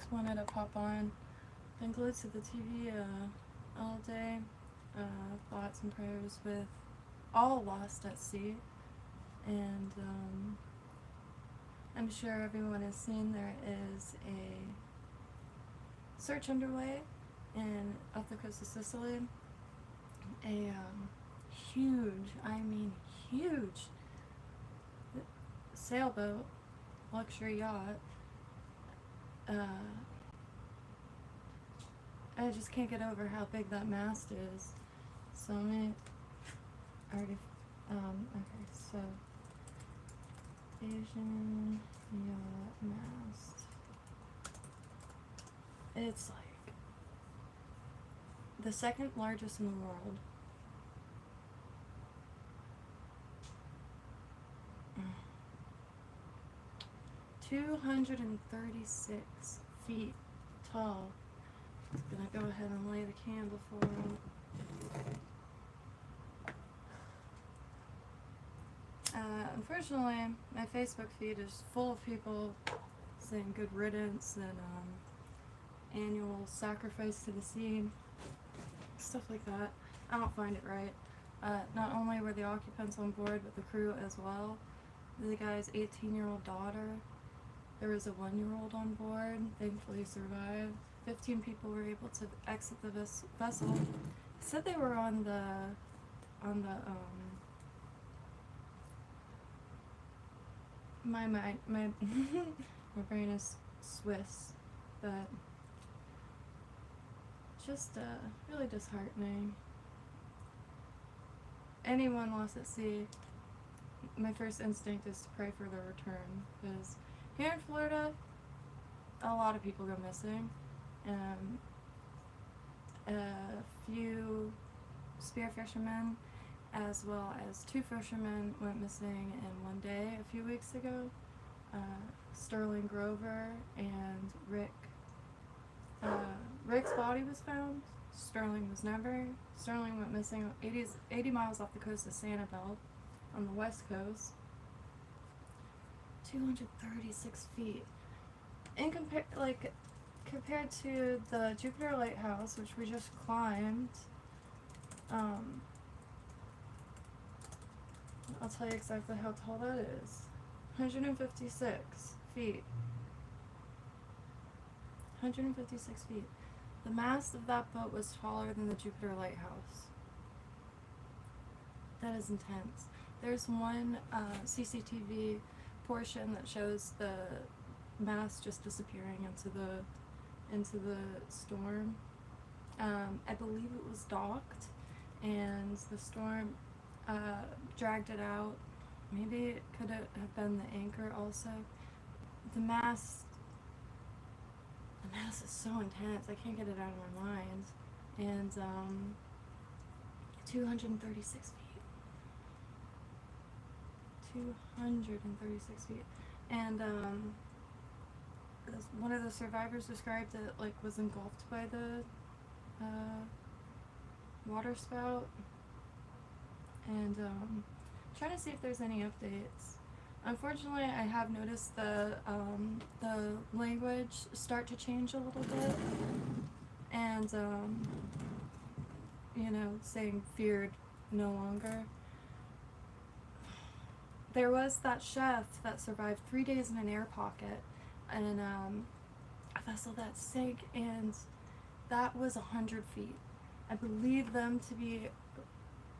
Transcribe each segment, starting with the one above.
just wanted to pop on. Been glued to the TV all day. Thoughts and prayers with all lost at sea. And I'm sure everyone has seen there is a search underway off the coast of Sicily. A huge, I mean huge, sailboat, luxury yacht. I just can't get over how big that mast is. So I'm gonna already, okay, so Asian yacht mast. It's like the second largest in the world. 236 feet tall. I'm gonna go ahead and lay the candle for him. Unfortunately, my Facebook feed is full of people saying good riddance and annual sacrifice to the sea, stuff like that. I don't find it right. Not only were the occupants on board, but the crew as well. The guy's 18-year-old daughter. There was a 1-year-old on board, thankfully survived. 15 people were able to exit the vessel. Said they were on the my brain is Swiss, but just really disheartening. Anyone lost at sea, my first instinct is to pray for their return, because here in Florida, a lot of people go missing. A few spear fishermen, as well as 2 fishermen, went missing in one day a few weeks ago. Sterling Grover and Rick. Rick's body was found. Sterling was never. Sterling went missing 80 miles off the coast of Sanibel on the west coast. 236 feet. Compared to the Jupiter Lighthouse, which we just climbed, I'll tell you exactly how tall that is. 156 feet. 156 feet. The mast of that boat was taller than the Jupiter Lighthouse. That is intense. There's one CCTV portion that shows the mast just disappearing into the storm. I believe it was docked, and the storm dragged it out. Maybe it could have been the anchor also. The mast is so intense, I can't get it out of my mind. And 236 feet. 236 feet. And one of the survivors described it like was engulfed by the water spout. And trying to see if there's any updates. Unfortunately, I have noticed the language start to change a little bit, and saying feared no longer. There was that chef that survived 3 days in an air pocket in a vessel that sank, and that was 100 feet. I believe them to be,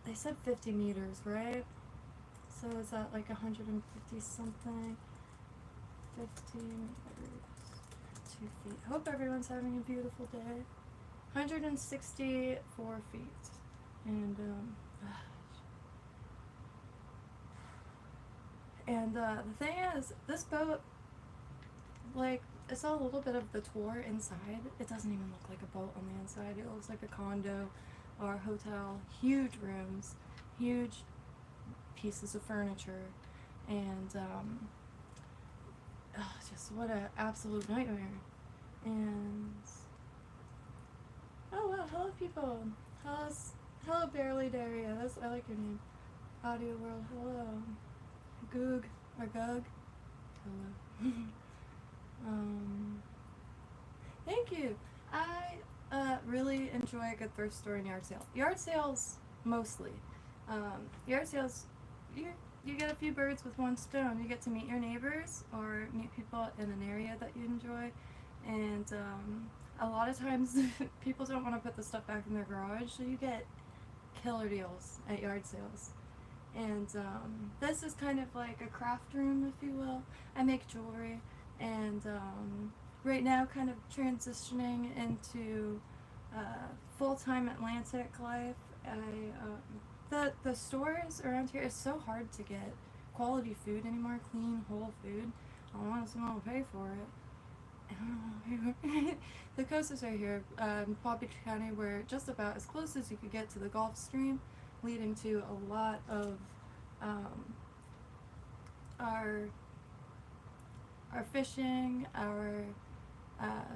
they said 50 meters, right? So is that like 150 something? 50 meters, 2 feet. Hope everyone's having a beautiful day. 164 feet. And the thing is, this boat, like, I saw a little bit of the tour inside. It doesn't even look like a boat on the inside. It looks like a condo or a hotel. Huge rooms, huge pieces of furniture, and just what an absolute nightmare. And oh wow, hello people. Hello Barely Daria. I like your name. Audio World, hello. Goog or Gug, hello. Thank you. I really enjoy a good thrift store and yard sale. Yard sales mostly. Yard sales, you get a few birds with one stone. You get to meet your neighbors or meet people in an area that you enjoy, and a lot of times people don't want to put the stuff back in their garage, so you get killer deals at yard sales. And this is kind of like a craft room, if you will. I make jewelry, and right now kind of transitioning into full-time Atlantic life. The stores around here, it's so hard to get quality food anymore, clean, whole food. I want someone to pay for it. I don't know who. The coast is right here, Palm Beach County, where just about as close as you could get to the Gulf Stream, leading to a lot of our fishing, our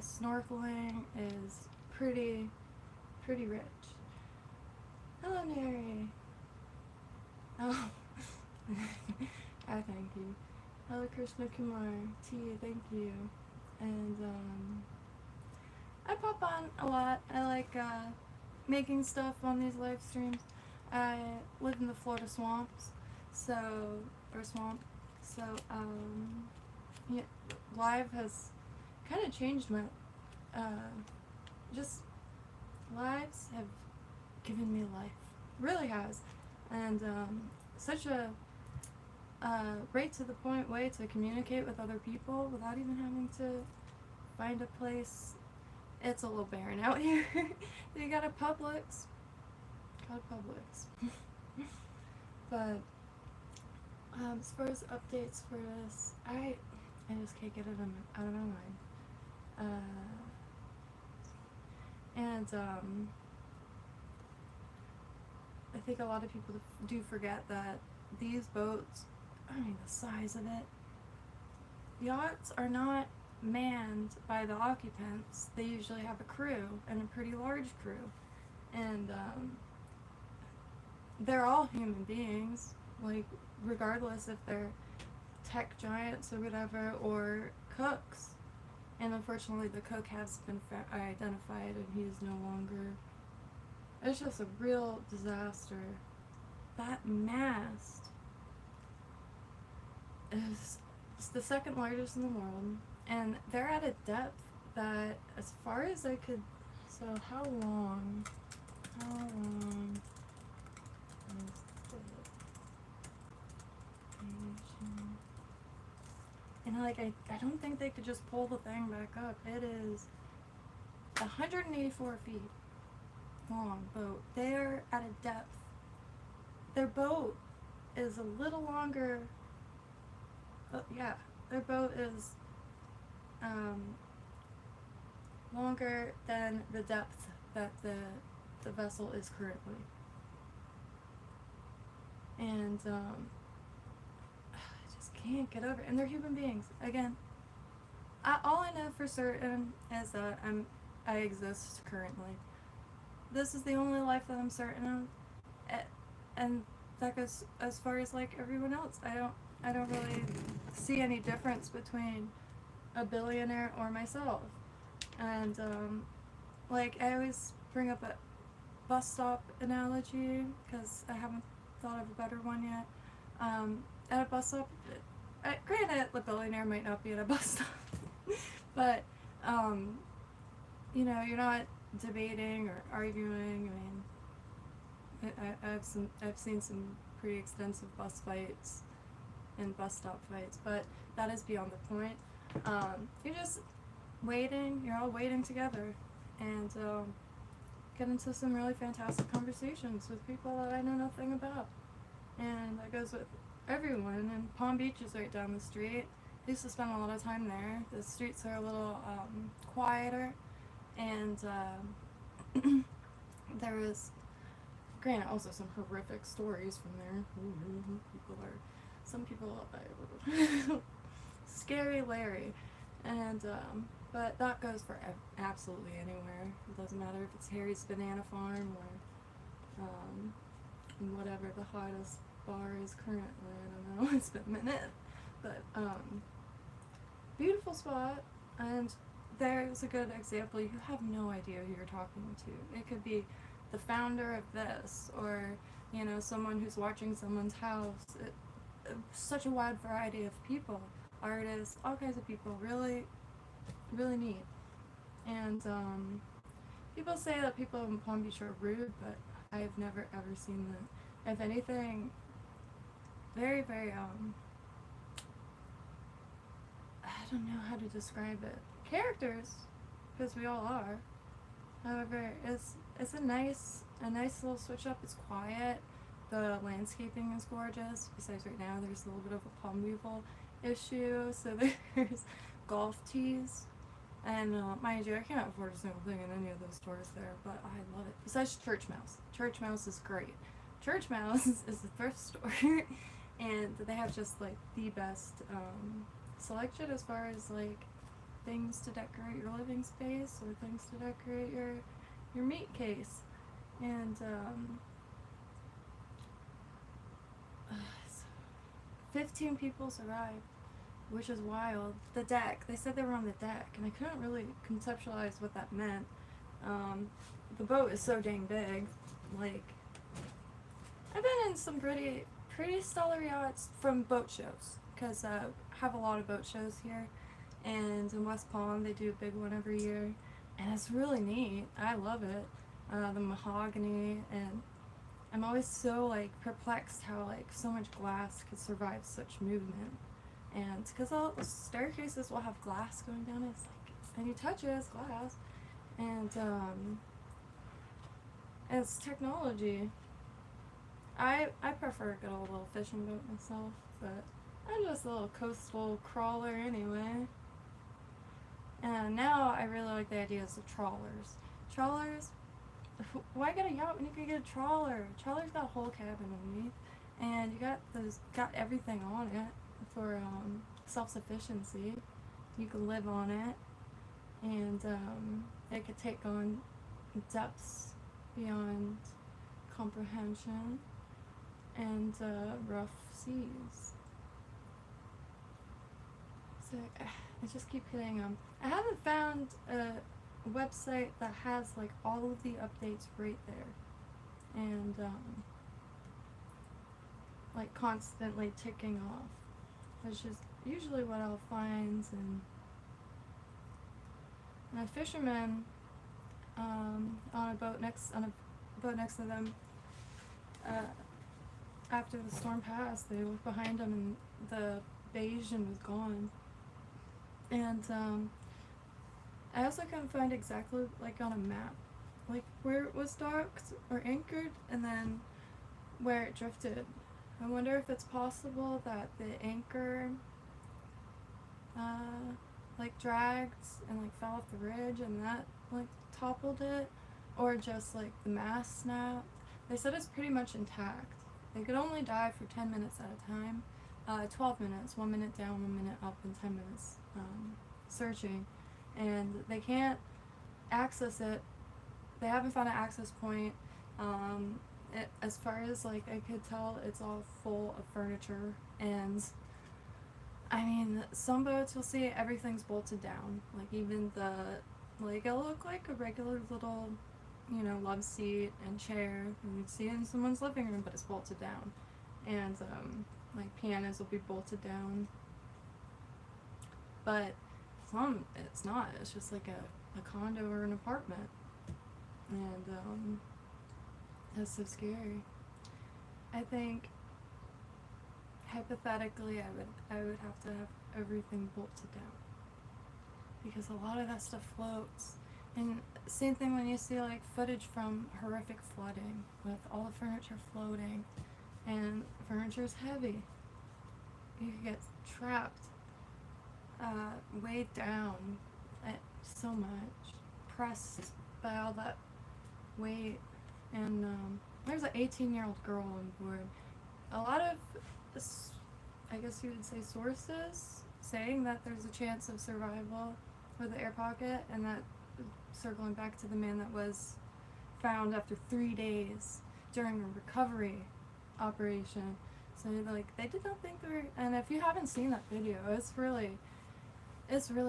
snorkeling is pretty rich. Hello, Mary. Oh, I thank you. Hello, Krishna Kumar. T, thank you. And I pop on a lot. I like making stuff on these live streams. I live in the Florida swamps, so yeah, live has kind of changed my just lives have given me life, really has, and such a right to the point way to communicate with other people without even having to find a place. It's a little barren out here. You got a Publix. But as far as updates for this, I just can't get it out of my mind. And I think a lot of people do forget that these boats, I mean the size of it, yachts are not manned by the occupants. They usually have a crew, and a pretty large crew. And they're all human beings, like regardless if they're tech giants or whatever, or cooks. And unfortunately the cook has been identified, and he is no longer. It's just a real disaster. That mast is the second largest in the world, and they're at a depth that, as far as I could, so how long is and I don't think they could just pull the thing back up. It is 184 feet long boat. They're at a depth. Their boat is a little longer. Their boat is longer than the depth that the vessel is currently. And I just can't get over it. And they're human beings. Again, all I know for certain is that I exist currently. This is the only life that I'm certain of, and that goes as far as like everyone else. I don't really see any difference between a billionaire or myself. And like I always bring up a bus stop analogy because I haven't thought of a better one yet. At a bus stop, granted, the billionaire might not be at a bus stop, but you know, you're not debating or arguing. I mean, I've seen some pretty extensive bus fights and bus stop fights, but that is beyond the point. You're just waiting. You're all waiting together, and get into some really fantastic conversations with people that I know nothing about. And that goes with everyone. And Palm Beach is right down the street. I used to spend a lot of time there. The streets are a little quieter, and there is, granted, also some horrific stories from there. Some people are scary Larry, and but that goes for absolutely anywhere. It doesn't matter if it's Harry's Banana Farm or whatever the hottest bar is currently. I don't know, it's been a minute, but beautiful spot. And there's a good example. You have no idea who you're talking to. It could be the founder of this, or, you know, someone who's watching someone's house. Such a wide variety of people. Artists, all kinds of people. Really, really neat. And, people say that people in Palm Beach are rude, but I have never ever seen them. If anything, very, very, I don't know how to describe it. Characters, because we all are. However, it's a nice little switch up. It's quiet. The landscaping is gorgeous. Besides, right now there's a little bit of a palm weevil issue, so there's golf tees. And mind you, I can't afford a single thing in any of those stores there, but I love it. Besides Church Mouse. Church Mouse is great. Church Mouse is a thrift store, and they have just like the best selection as far as like things to decorate your living space or things to decorate your meat case. And 15 people survived, which is wild. The deck, they said they were on the deck, and I couldn't really conceptualize what that meant. The boat is so dang big. Like, I've been in some pretty stellar yachts from boat shows, because I have a lot of boat shows here, and in West Palm they do a big one every year, and it's really neat. I love it. The mahogany, and I'm always so like perplexed how like so much glass could survive such movement. And because all the staircases will have glass going down, it's like, and you touch it, it's glass. And it's technology. I prefer a good old little fishing boat myself, but I'm just a little coastal crawler anyway. And now I really like the ideas of trawlers. Trawlers, why get a yacht when you can get a trawler? Trawler's got a whole cabin underneath, and you got everything on it for self-sufficiency. You can live on it, and it could take on depths beyond comprehension and rough seas. So I just keep hitting I haven't found a website that has like all of the updates right there, and like constantly ticking off, which is usually what I'll find. And a fisherman on a boat next to them, after the storm passed, they looked behind them and the Bayesian was gone. And I also couldn't find exactly like on a map like where it was docked or anchored, and then where it drifted. I wonder if it's possible that the anchor like dragged and like fell off the ridge and that like toppled it, or just like the mast snapped. They said it's pretty much intact. They could only dive for 10 minutes at a time. 12 minutes, 1 minute down, 1 minute up, and 10 minutes searching. And they can't access it. They haven't found an access point. As far as like I could tell, it's all full of furniture. And I mean, some boats you'll see everything's bolted down. Like even it'll look like a regular little, you know, love seat and chair, and you'd see it in someone's living room, but it's bolted down. And like pianos will be bolted down. But some it's not. It's just like a condo or an apartment. And that's so scary. I think hypothetically I would have to have everything bolted down, because a lot of that stuff floats. And same thing when you see like footage from horrific flooding with all the furniture floating, and furniture's heavy. You could get trapped, weighed down so much, pressed by all that weight. And there's an 18-year-old girl on board. A lot of, I guess you would say, sources saying that there's a chance of survival for the air pocket, and that circling back to the man that was found after 3 days during a recovery operation. So like they did not think they were. And if you haven't seen that video, it's really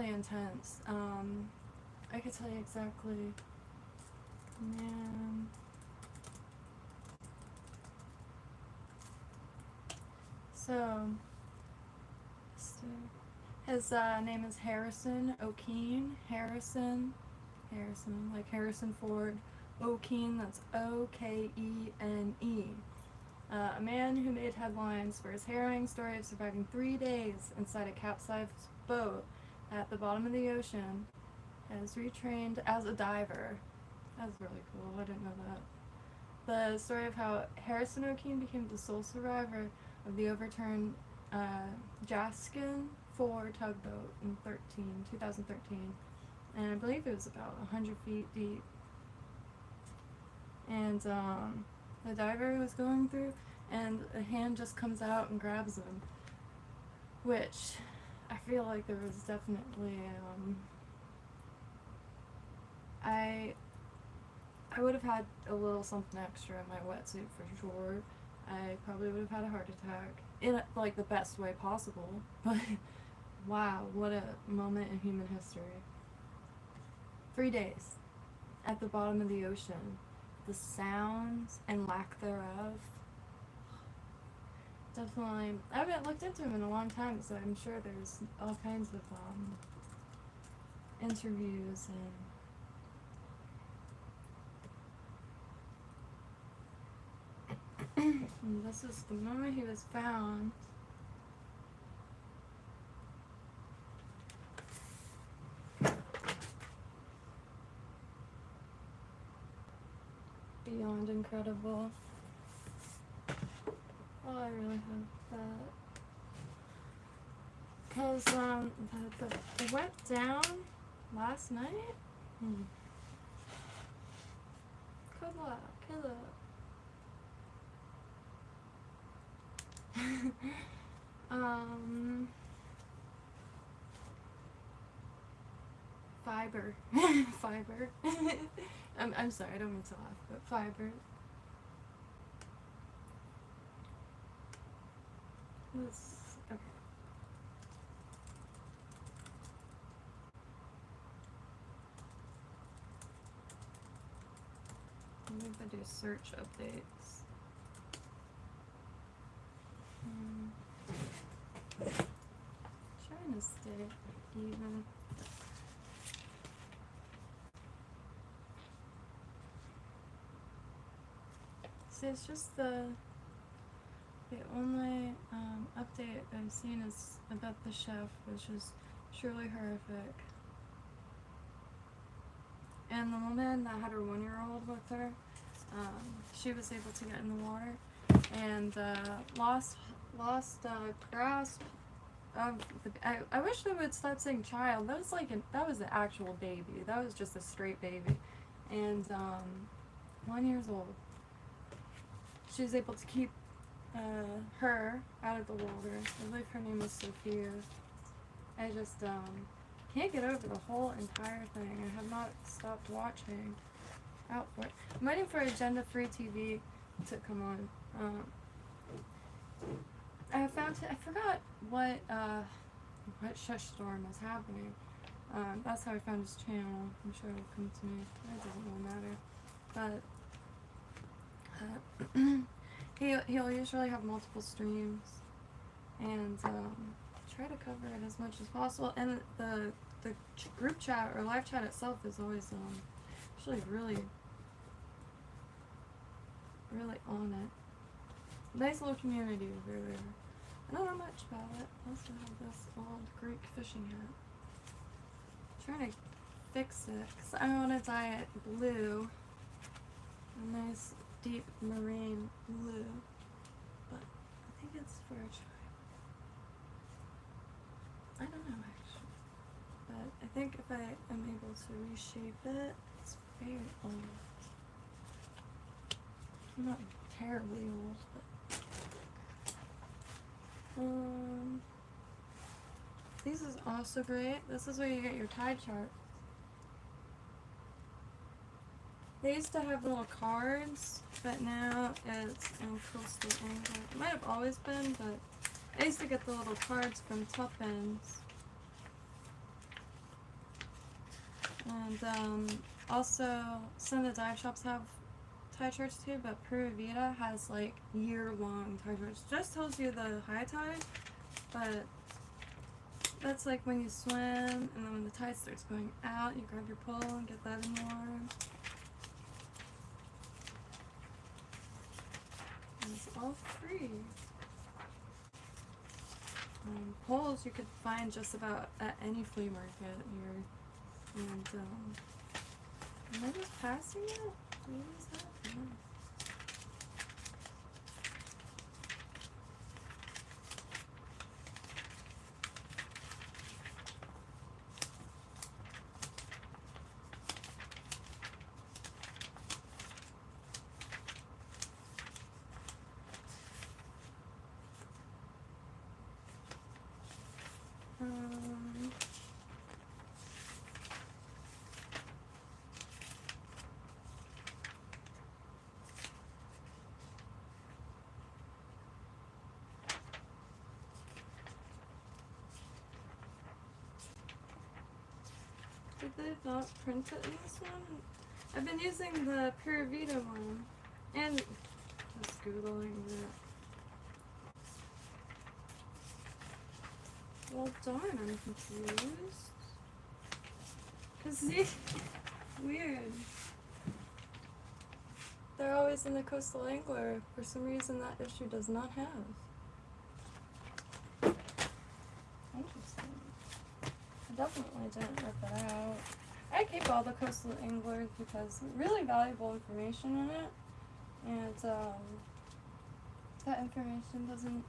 intense. I could tell you exactly. Man. So, his name is Harrison O'Keen. Harrison, like Harrison Ford. O'Keen, that's O-K-E-N-E. A man who made headlines for his harrowing story of surviving 3 days inside a capsized boat at the bottom of the ocean has retrained as a diver. That's really cool. I didn't know that. The story of how Harrison O'Keen became the sole survivor of the overturned Jaskin 4 tugboat in 2013. And I believe it was about 100 feet deep. And the diver was going through, and a hand just comes out and grabs him. Which, I feel like there was definitely, I would have had a little something extra in my wetsuit for sure. I probably would have had a heart attack in like the best way possible. But wow, what a moment in human history. 3 days at the bottom of the ocean. The sounds and lack thereof. Definitely, I haven't looked into him in a long time, so I'm sure there's all kinds of interviews and this is the moment he was found. Beyond incredible. Oh, I really hope that. Because, it went down last night? Good luck. Fiber. Fiber. I'm sorry, I don't mean to laugh, but fiber. Okay. Maybe if I do search updates. Trying to stay even. See, it's just the only update I've seen is about the chef, which is truly horrific. And the woman that had her 1-year-old with her, she was able to get in the water and lost grasp of the. I wish they would stop saying child. That was that was an actual baby. That was just a straight baby, and 1 year old. She was able to keep her out of the water. I believe her name was Sophia. I just can't get over the whole entire thing. I have not stopped watching out for it. I'm waiting for Agenda Free TV to come on. I forgot what shush storm was happening. That's how I found his channel. I'm sure it'll come to me. It doesn't really matter. But he'll usually have multiple streams and try to cover it as much as possible. And the group chat or live chat itself is always actually really on it. Nice little community over there. I don't know much about it. I also have this old Greek fishing hat. I'm trying to fix it because I want to dye it blue. A nice deep marine blue. But I think it's for a child. I don't know actually. But I think if I am able to reshape it, it's very old. I'm not terribly old, but this is also great. This is where you get your tide chart. They used to have little cards, but now it's in coastal angle. It might have always been, but I used to get the little cards from Tuppence. And also, some of the dive shops have tide charts too, but Pura Vida has like year-long tide charts. Just tells you the high tide, but that's like when you swim, and then when the tide starts going out, you grab your pole and get that in the water. And it's all free. Poles you could find just about at any flea market here. And am I just passing it? What is that? No. Did they not print it in this one? I've been using the Pura Vida one, and just Googling it. Well, darn, I'm confused. Cause see, weird. They're always in the Coastal Angler. For some reason, that issue does not have. Interesting. I definitely didn't rip it out. I keep all the Coastal Anglers because really valuable information in it, and that information doesn't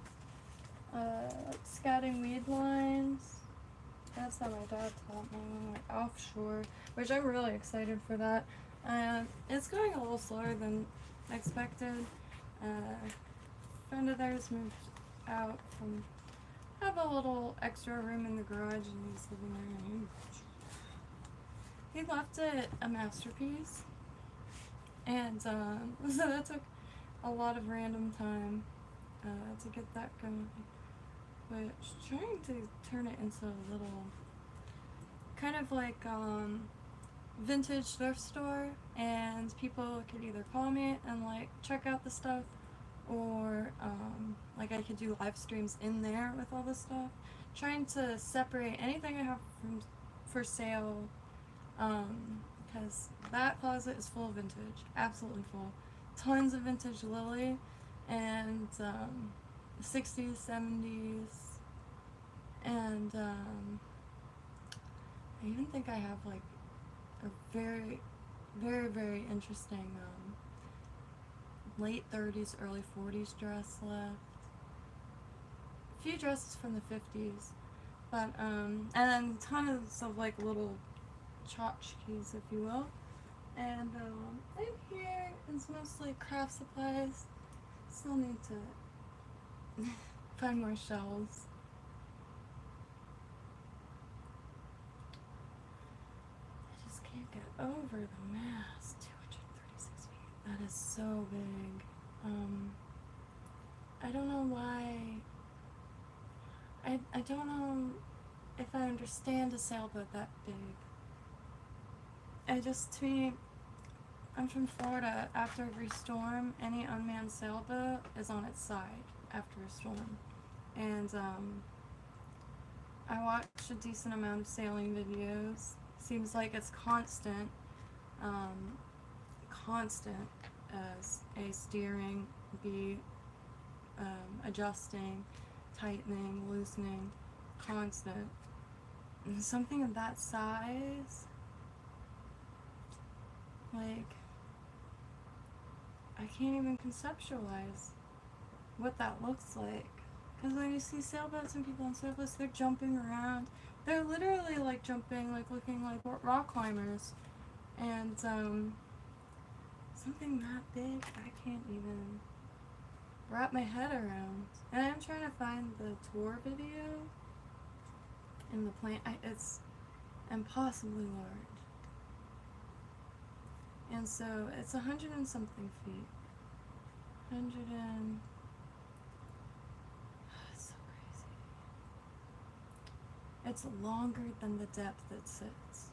like scatting weed lines. That's how my dad taught me when we went offshore, which I'm really excited for that. It's going a little slower than expected. A friend of theirs moved out from, have a little extra room in the garage, and he's living there. And he left it a masterpiece, and so that took a lot of random time to get that going. But trying to turn it into a little kind of like vintage thrift store, and people could either call me and like check out the stuff, or like I could do live streams in there with all this stuff. Trying to separate anything I have from for sale, because that closet is full of vintage, absolutely full. Tons of vintage Lily, and 60s, 70s, and I even think I have like a very, very, very interesting late 30s, early 40s dress left. A few dresses from the 50s, but and then tons of like little tchotchkes, if you will. And in here is mostly craft supplies. Still need to find more shelves. I just can't get over the mass. 236 feet. That is so big. I don't know why. I don't know if I understand a sailboat that big. To me, I'm from Florida. After every storm, any unmanned sailboat is on its side after a storm. And I watch a decent amount of sailing videos. Seems like it's constant as A, steering, B, adjusting, tightening, loosening, constant. And something of that size, like, I can't even conceptualize what that looks like. Because when you see sailboats and people on sailboats, they're jumping around. They're literally like jumping, like looking like rock climbers. And something that big, I can't even wrap my head around. And I'm trying to find the tour video in the plane. It's impossibly large. And so it's 100 and something feet. 100 and... It's so crazy. It's longer than the depth it sits.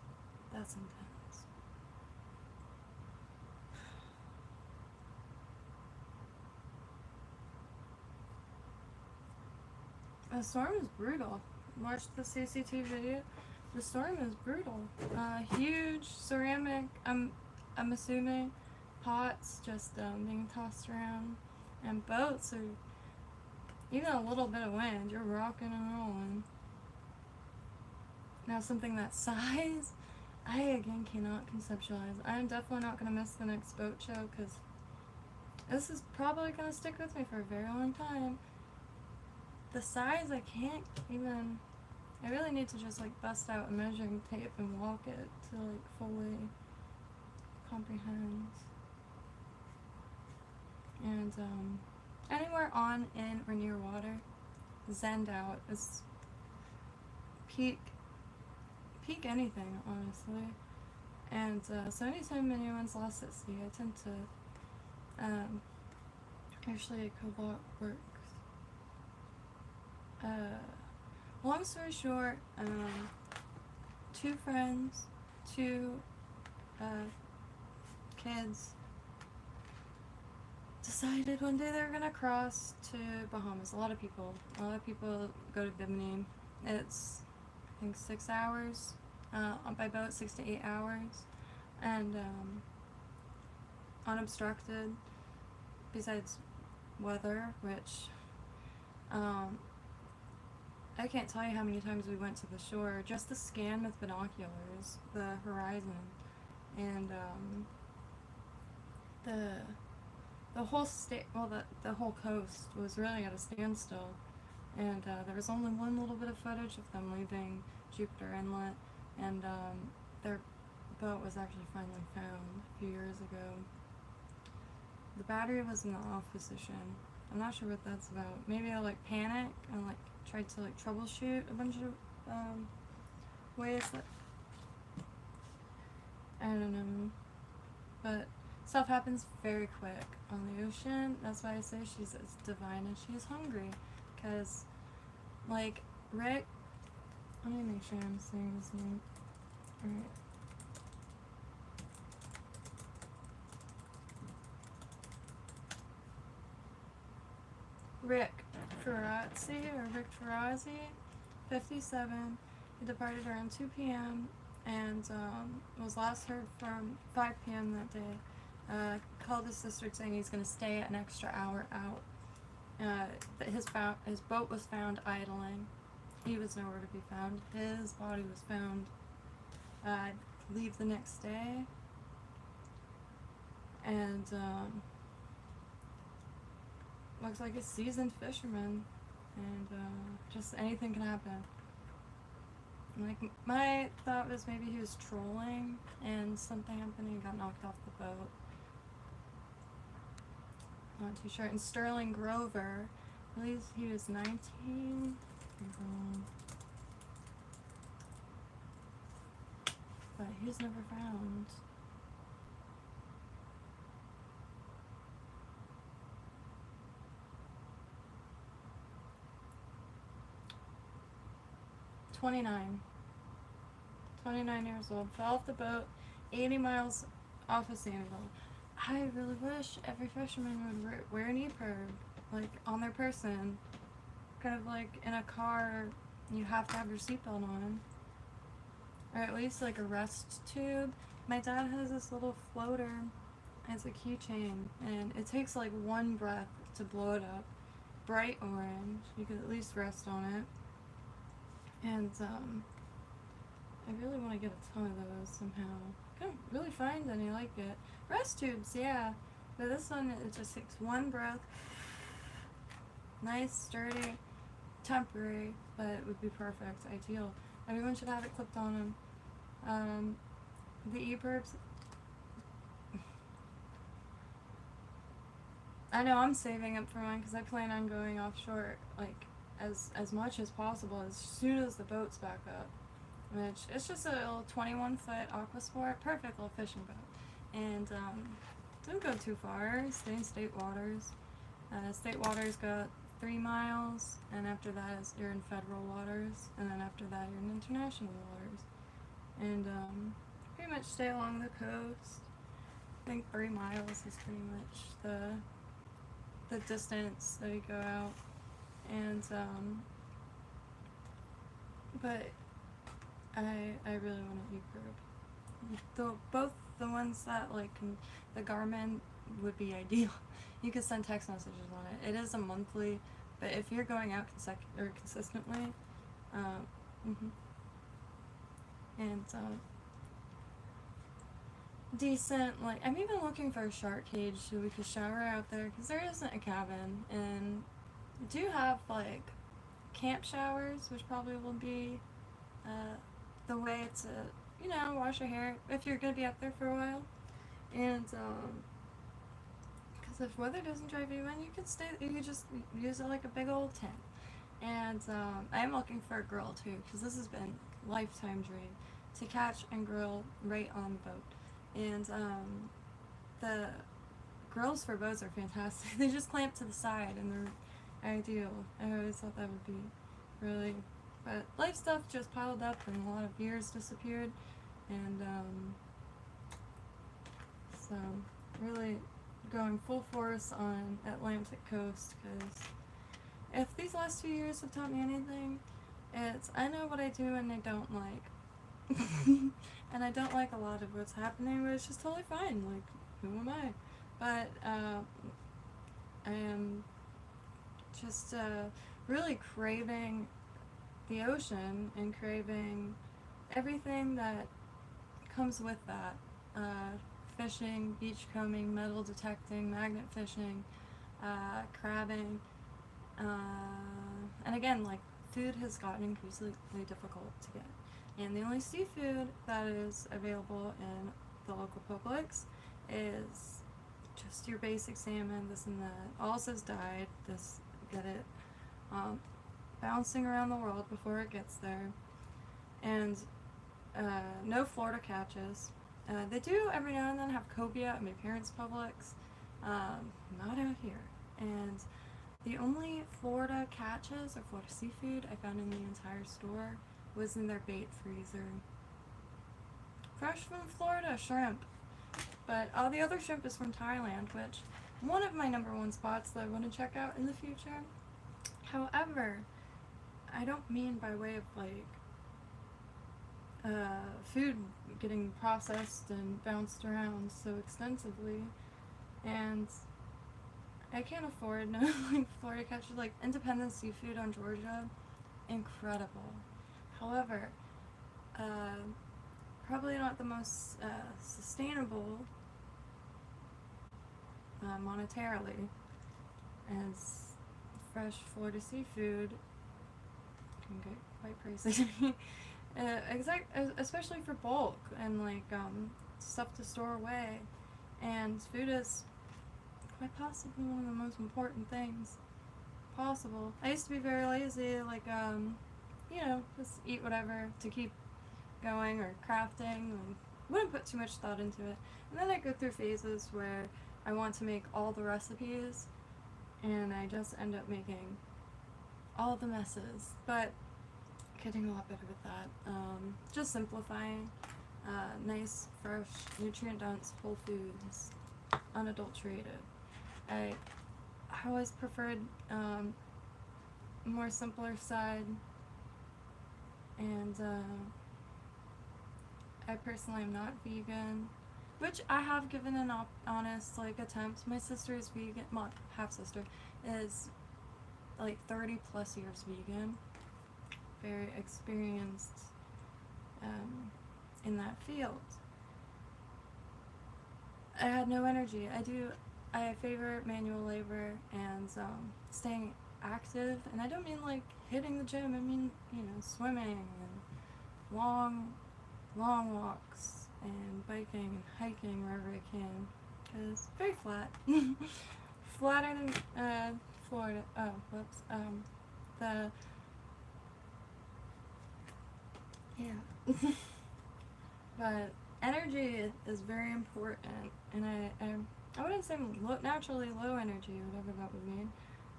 That's intense. The storm is brutal. Watch the CCTV video. The storm is brutal. Huge ceramic, I'm assuming, pots just being tossed around. And boats are, even a little bit of wind, you're rocking and rolling. Now something that size, I again cannot conceptualize. I'm definitely not going to miss the next boat show because this is probably going to stick with me for a very long time. The size, I can't even, I really need to just like bust out a measuring tape and walk it to like fully comprehend. And anywhere on, in, or near water, zenned out is peak anything, honestly. And so anytime anyone's lost at sea, I tend to actually a co-op works. Long story short, 2 friends, 2 kids decided one day they were gonna cross to Bahamas. A lot of people go to Bimini. It's, I think, 6 hours by boat, 6 to 8 hours, and unobstructed. Besides weather, which I can't tell you how many times we went to the shore just to scan with binoculars the horizon, and the whole state, well, the whole coast was really at a standstill, and there was only one little bit of footage of them leaving Jupiter Inlet, and their boat was actually finally found a few years ago. The battery was in the off position. I'm not sure what that's about. Maybe I like panic and like tried to like troubleshoot a bunch of ways that I don't know, but stuff happens very quick on the ocean. That's why I say she's as divine as she is hungry, because like Rick, let me make sure I'm saying his name right. Rick Ferazi, 57. He departed around 2 p.m. and was last heard from 5 p.m. that day. Called his sister saying he's going to stay an extra hour out. His boat was found idling. He was nowhere to be found. His body was found, I believe, the next day. And looks like a seasoned fisherman, and just anything can happen. Like, my thought was maybe he was trolling and something happened and he got knocked off the boat. Not too sure. And Sterling Grover, I believe he was 19. But he was never found. Twenty-nine years old, fell off the boat 80 miles off of Sanibel. I really wish every fisherman would wear an e-perb, like, on their person. Kind of like in a car, you have to have your seatbelt on. Or at least like a rest tube. My dad has this little floater. It's a keychain, and it takes like one breath to blow it up. Bright orange. You could at least rest on it. And I really want to get a ton of those somehow. Can't really find any like it. Rest tubes, yeah. But this one, it just takes one breath. Nice, sturdy, temporary, but it would be perfect, ideal. Everyone should have it clipped on them. The e-perbs, I know I'm saving up for mine because I plan on going offshore, like, as much as possible as soon as the boat's back up. Which, it's just a little 21-foot aqua sport, perfect little fishing boat. And don't go too far, stay in state waters. State waters go 3 miles, and after that is you're in federal waters, and then after that you're in international waters. And much stay along the coast. I think 3 miles is pretty much the distance that you go out. And but I really want to eat group. Both the ones that like the Garmin would be ideal. You could send text messages on it. It is a monthly, but if you're going out consistently, and decent, like I'm even looking for a shark cage so we could shower out there because there isn't a cabin, and do have like camp showers, which probably will be the way to, you know, wash your hair if you're gonna be up there for a while. And because if weather doesn't drive you in, you could just use it like a big old tent. And I am looking for a grill too, because this has been a lifetime dream to catch and grill right on the boat. And the grills for boats are fantastic. They just clamp to the side and they're ideal. I always thought that would be really, but life stuff just piled up and a lot of years disappeared, and so really going full force on Atlantic coast, because if these last 2 years have taught me anything, it's I know what I do and I don't like. And I don't like a lot of what's happening, which is totally fine. Like, who am I? But I am just really craving the ocean and craving everything that comes with that. Fishing, beachcombing, metal detecting, magnet fishing, crabbing, and again, like, food has gotten increasingly difficult to get. And the only seafood that is available in the local Publix is just your basic salmon, this and that. All says died, this, get it, bouncing around the world before it gets there. And no Florida catches. They do every now and then have cobia at my parents' Publix, not out here. And the only Florida catches or Florida seafood I found in the entire store was in their bait freezer. Fresh from Florida shrimp. But all the other shrimp is from Thailand, which one of my #1 spots that I want to check out in the future. However, I don't mean by way of like food getting processed and bounced around so extensively, and I can't afford no like Florida catches. Like Independence Seafood on Georgia, incredible. However, probably not the most sustainable monetarily, as fresh Florida seafood can get quite pricey. Especially for bulk and like stuff to store away, and food is quite possibly one of the most important things possible. I used to be very lazy, like you know, just eat whatever to keep going or crafting, and wouldn't put too much thought into it. And then I go through phases where I want to make all the recipes and I just end up making all the messes, but getting a lot better with that. Just simplifying, nice, fresh, nutrient-dense, whole foods, unadulterated. I always preferred more simpler side, and I personally am not vegan, which I have given an honest like attempt. My sister is vegan, my half sister is like 30 plus years vegan, very experienced in that field. I had no energy. I favor manual labor and staying active, and I don't mean like hitting the gym. I mean, you know, swimming and long walks and biking and hiking wherever I can, because it's very flat. Flatter than Florida. Oh, whoops. Yeah. But energy is very important, and I wouldn't say I'm naturally low energy, whatever that would mean.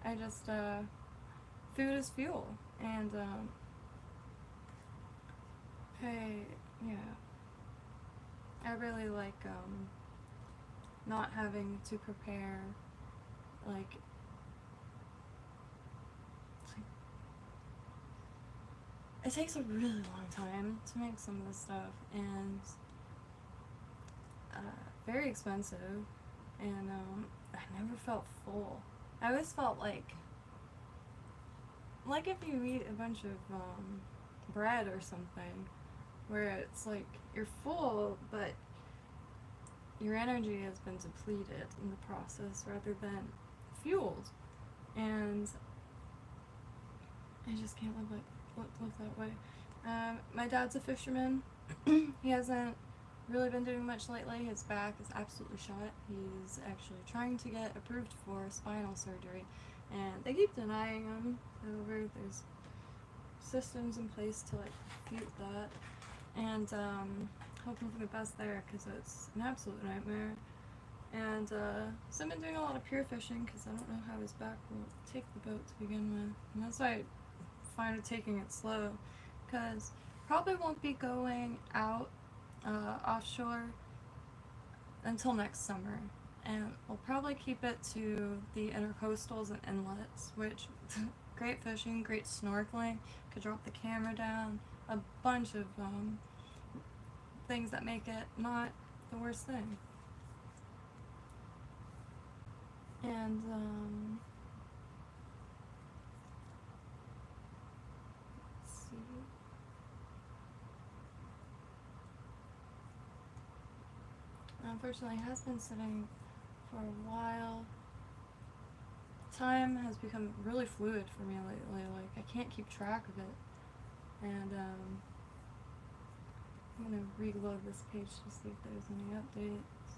I just, food is fuel, and, I really like not having to prepare, like, it takes a really long time to make some of this stuff, and very expensive, and I never felt full. I always felt like if you eat a bunch of bread or something, where it's like you're full, but your energy has been depleted in the process rather than fueled, and I just can't live that way. My dad's a fisherman. He hasn't really been doing much lately. His back is absolutely shot. He's actually trying to get approved for spinal surgery, and they keep denying him. However, there's systems in place to like refute that, and hoping for the best there, because it's an absolute nightmare. And so I've been doing a lot of pier fishing because I don't know how his back will take the boat to begin with, and that's why I find it taking it slow, because probably won't be going out offshore until next summer, and we'll probably keep it to the intercoastals and inlets, which great fishing, great snorkeling, could drop the camera down, a bunch of things that make it not the worst thing. And let's see. Unfortunately, it has been sitting for a while. Time has become really fluid for me lately. Like, I can't keep track of it. And I'm gonna reload this page to see if there's any updates.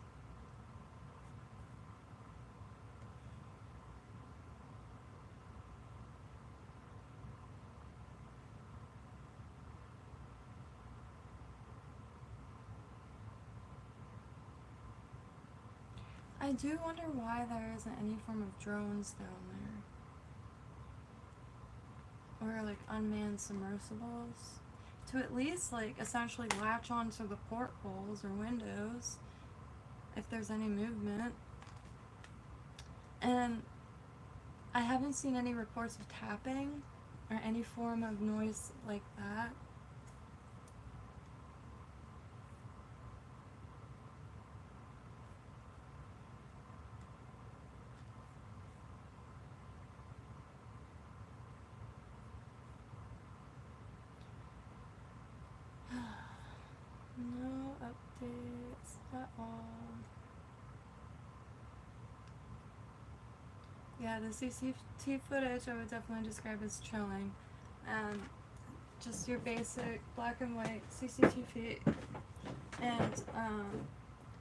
I do wonder why there isn't any form of drones down there, or like unmanned submersibles, to at least like essentially latch onto the portholes or windows if there's any movement. And I haven't seen any reports of tapping or any form of noise like that. No updates at all. Yeah, the CCTV footage I would definitely describe as chilling. Just your basic black and white CCTV, and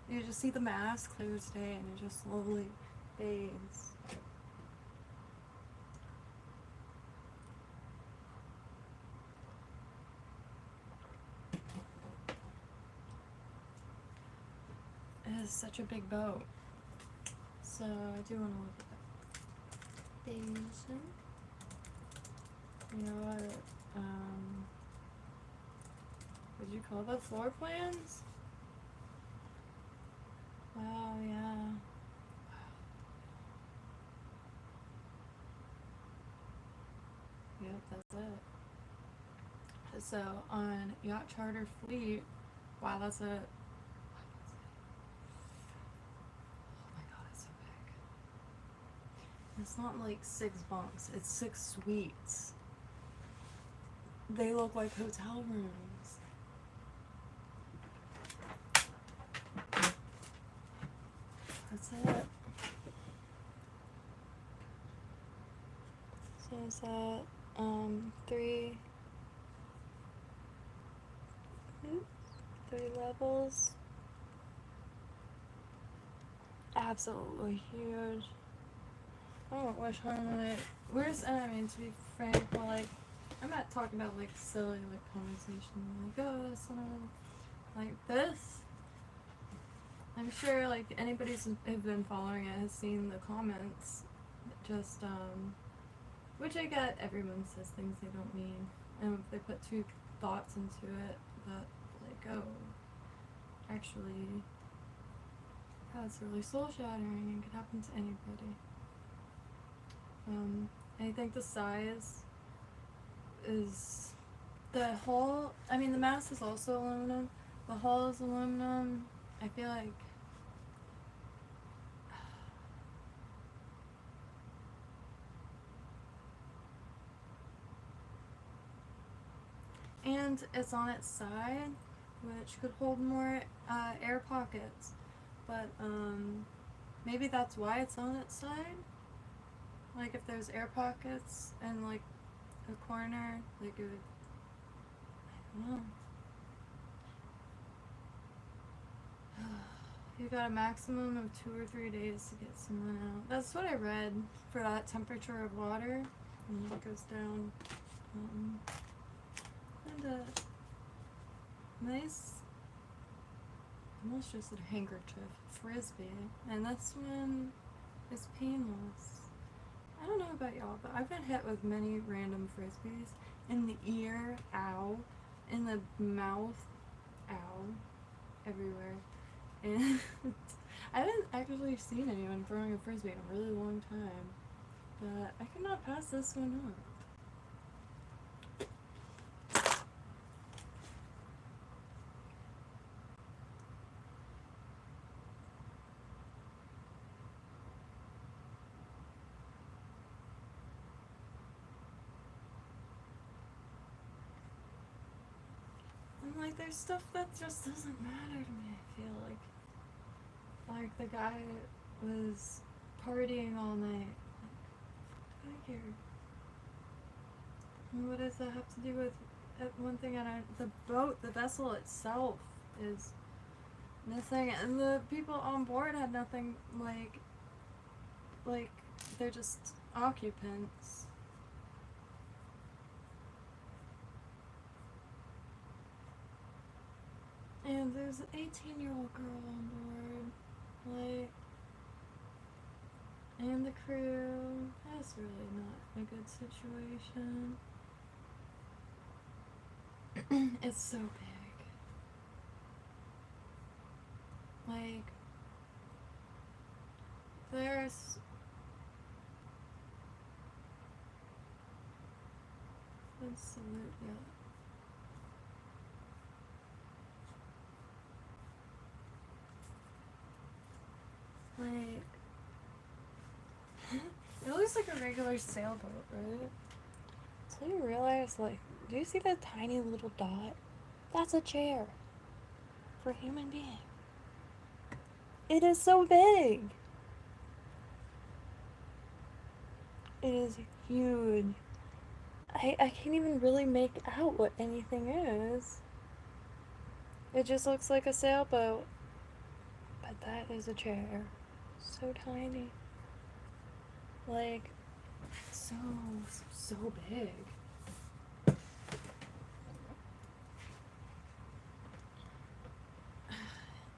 you just see the mask clear as day, and it just slowly fades. It is such a big boat, so I do want to look at that. Bayesian. You know what? Would you call the floor plans? Wow, yeah. Yep, that's it. So on Yacht Charter Fleet, wow, that's it. Oh my god, it's so big. It's not like 6 bunks, it's 6 suites. They look like hotel rooms. That's it. So is that 3 levels? Absolutely huge. I don't wish harm. Where's, I mean, to be frank, but like, I'm not talking about like silly like conversation like, oh, this and like this. I'm sure like anybody who's been following it has seen the comments. Just which I get, everyone says things they don't mean, and if they put 2 thoughts into it, that like, oh, I actually, that's really soul shattering and could happen to anybody. I think the size is the hull. I mean, the mast is also aluminum. The hull is aluminum. I feel like and it's on its side, which could hold more air pockets, but maybe that's why it's on its side. Like if there's air pockets in like a corner, like it would, I don't know. You got a maximum of 2 or 3 days to get someone out. That's what I read for that temperature of water, and it goes down. And a nice, almost just a handkerchief, frisbee, and this one is painless. I don't know about y'all, but I've been hit with many random frisbees. In the ear, ow. In the mouth, ow. Everywhere. And I haven't actually seen anyone throwing a frisbee in a really long time. But I could not pass this one up. Like, there's stuff that just doesn't matter to me, I feel like. Like, the guy was partying all night. Like, I care. And what does that have to do with one thing? The boat, the vessel itself is missing, and the people on board had nothing, like, they're just occupants. And there's an 18-year-old girl on board, like, and the crew. That's really not a good situation. It's so big. Like, there's absolute, yeah. Like, it looks like a regular sailboat, right? So you realize, like, do you see that tiny little dot? That's a chair for a human being. It is so big. It is huge. I can't even really make out what anything is. It just looks like a sailboat. But that is a chair. So tiny. Like, so big.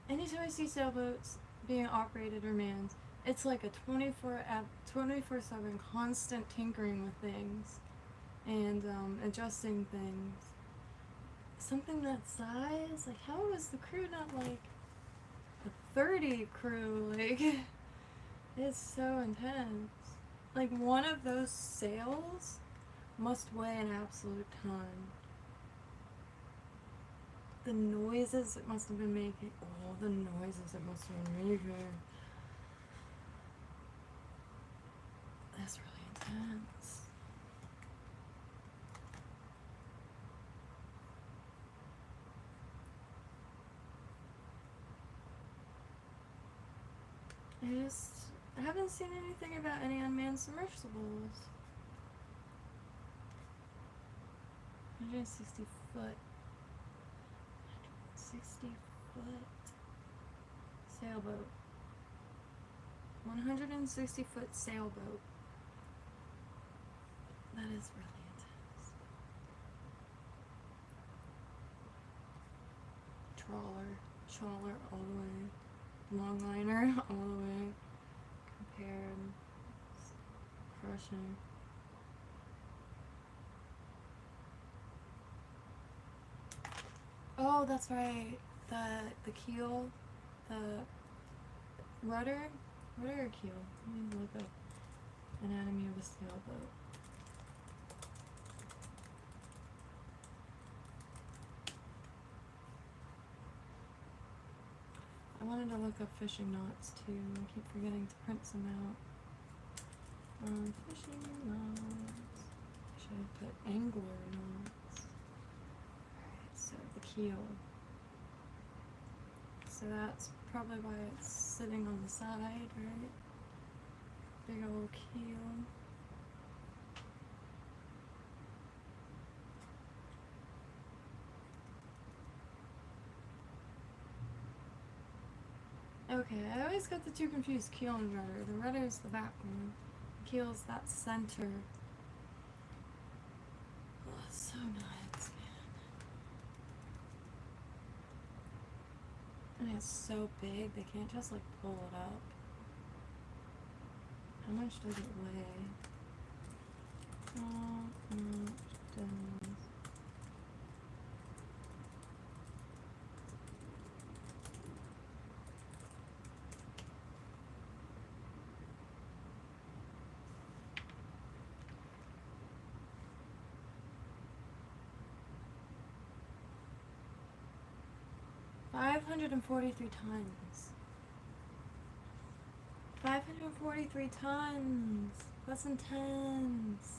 Anytime I see sailboats being operated or manned, it's like a 24/7 constant tinkering with things and adjusting things. Something that size, like, how is the crew not like a 30 crew? Like, it's so intense. Like, one of those sails must weigh an absolute ton. The noises it must have been making. Oh, the noises it must have been making. That's really intense. I haven't seen anything about any unmanned submersibles. 160 foot. 160 foot sailboat. 160 foot sailboat. That is really intense. Trawler all the way. Longliner all the way. Compared. Crushing. Oh, that's right. the keel, the rudder or keel. Let me look up anatomy of a sailboat. I wanted to look up fishing knots too. I keep forgetting to print some out. Fishing knots. Should I put angler knots? Alright, so the keel. So that's probably why it's sitting on the side, right? Big old keel. Okay, I always got the two confused, keel and rudder. The rudder is the back one. The keel is that center. Oh, it's so nuts, man. And it's so big, they can't just like pull it up. How much does it weigh? How much does... $543 tons. 543 tons. That's intense.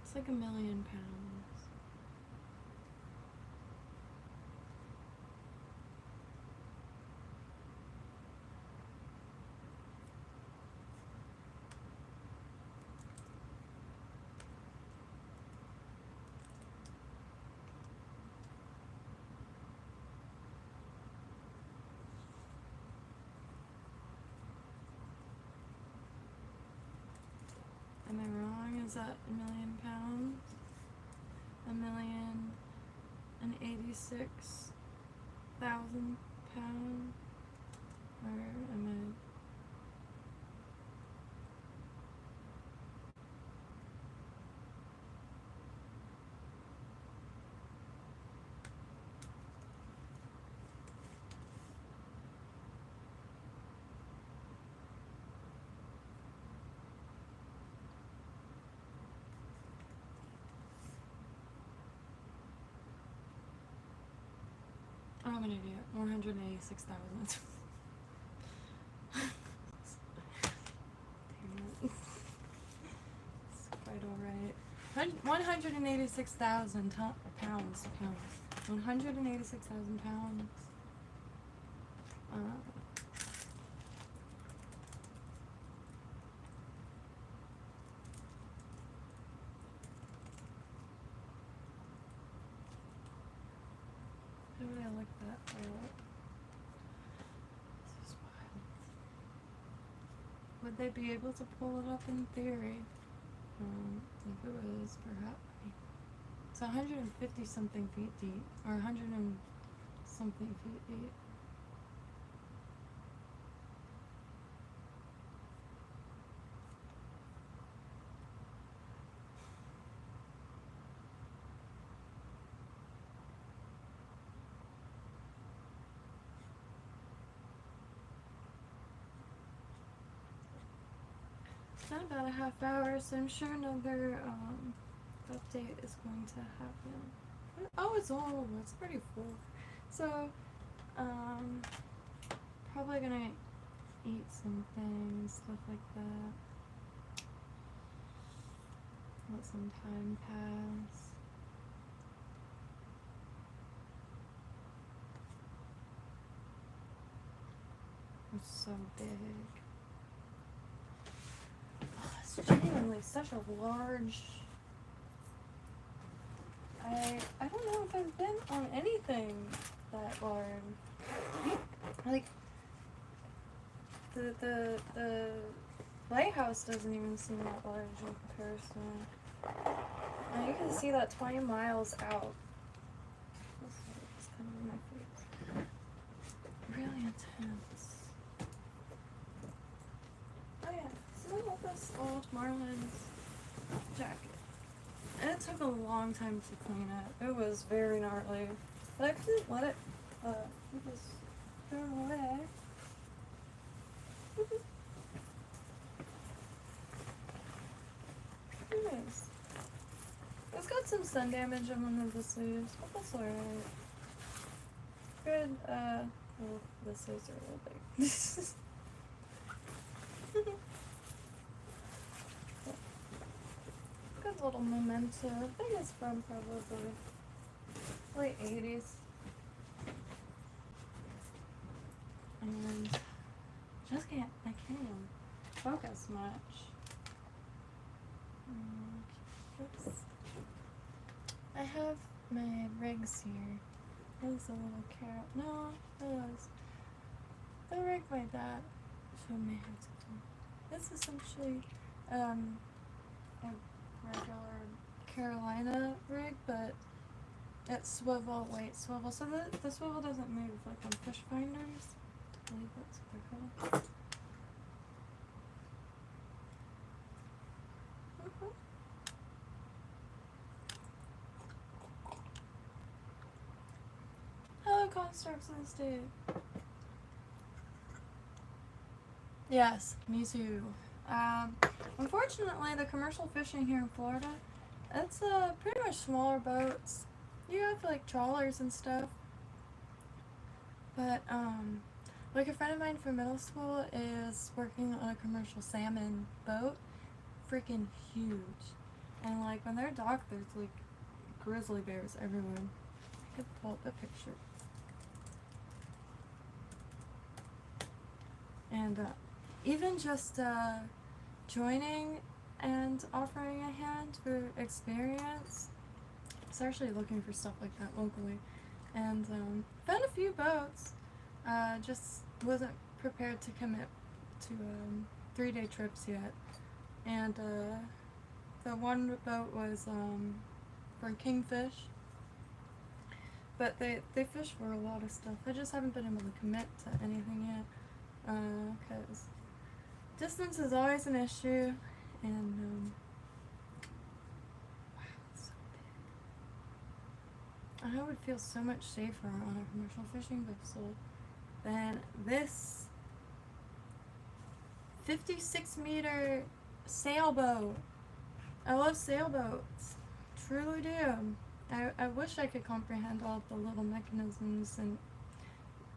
It's like 1,000,000 pounds. Am I wrong? Is that 1,000,000 pounds? 1,086,000 pounds? Or am I... I'm an idiot. 186,000. It's quite alright. 186,000 pounds. 186,000 pounds. How would I look that up? This is wild. Would they be able to pull it up in theory? If it was, perhaps. It's 150 something feet deep, or 100 and something feet deep. It's been about a half hour, so I'm sure another update is going to happen. Oh, it's pretty full. So, probably gonna eat something, stuff like that. Let some time pass. It's so big. Oh, it's genuinely such a large... I don't know if I've been on anything that large. Like, the lighthouse doesn't even seem that large in comparison. And you can see that 20 miles out. It's kind of in my face. Really intense. Oh yeah, so I got this old Marlins jacket. And it took a long time to clean it. It was very gnarly. But I couldn't let it just throw away. Anyways. It's got some sun damage on one of the sleeves, but that's alright. Good, well, the sleeves are a little big. Good little memento. I think it's from probably late 80s. And I can't even focus much. Oops. I have my rigs here. There's a little carrot. No, it was the rig my dad showed me how to do. This is essentially a regular Carolina rig, but it's swivel, swivel. So the swivel doesn't move like on fish finders. I believe that's what they're called. Hello, constructs on stage. Yes, me too. Unfortunately, the commercial fishing here in Florida, it's pretty much smaller boats. You have like trawlers and stuff. But like a friend of mine from middle school is working on a commercial salmon boat, freaking huge. And like when they're docked, there's like grizzly bears everywhere. I could pull up a picture. And even just joining and offering a hand for experience. I was actually looking for stuff like that locally. And found a few boats. Just wasn't prepared to commit to 3-day trips yet. And the one boat was for kingfish. But they fish for a lot of stuff. I just haven't been able to commit to anything yet. Because distance is always an issue, and wow, it's so big. I would feel so much safer on a commercial fishing vessel than this 56-meter sailboat. I love sailboats, truly do. I wish I could comprehend all the little mechanisms and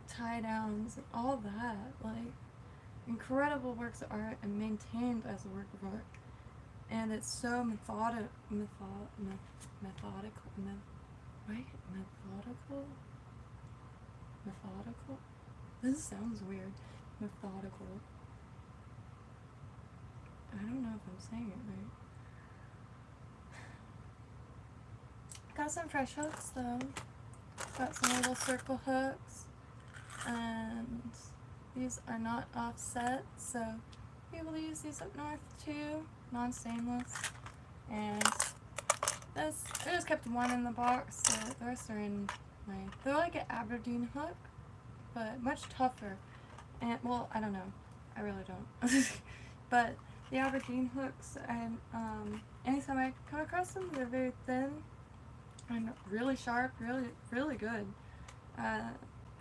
tie downs and all that, like incredible works of art and maintained as a work of art, and it's so methodical. This sounds weird. Methodical. I don't know if I'm saying it right. Got some fresh hooks though. Got some little circle hooks. And these are not offset, so be able to use these up north too, non-stainless. And this, I just kept one in the box, so the rest are in my, they're like an Aberdeen hook, but much tougher. And, well, I don't know, I really don't. But the Aberdeen hooks, and anytime I come across them, they're very thin and really sharp, really good.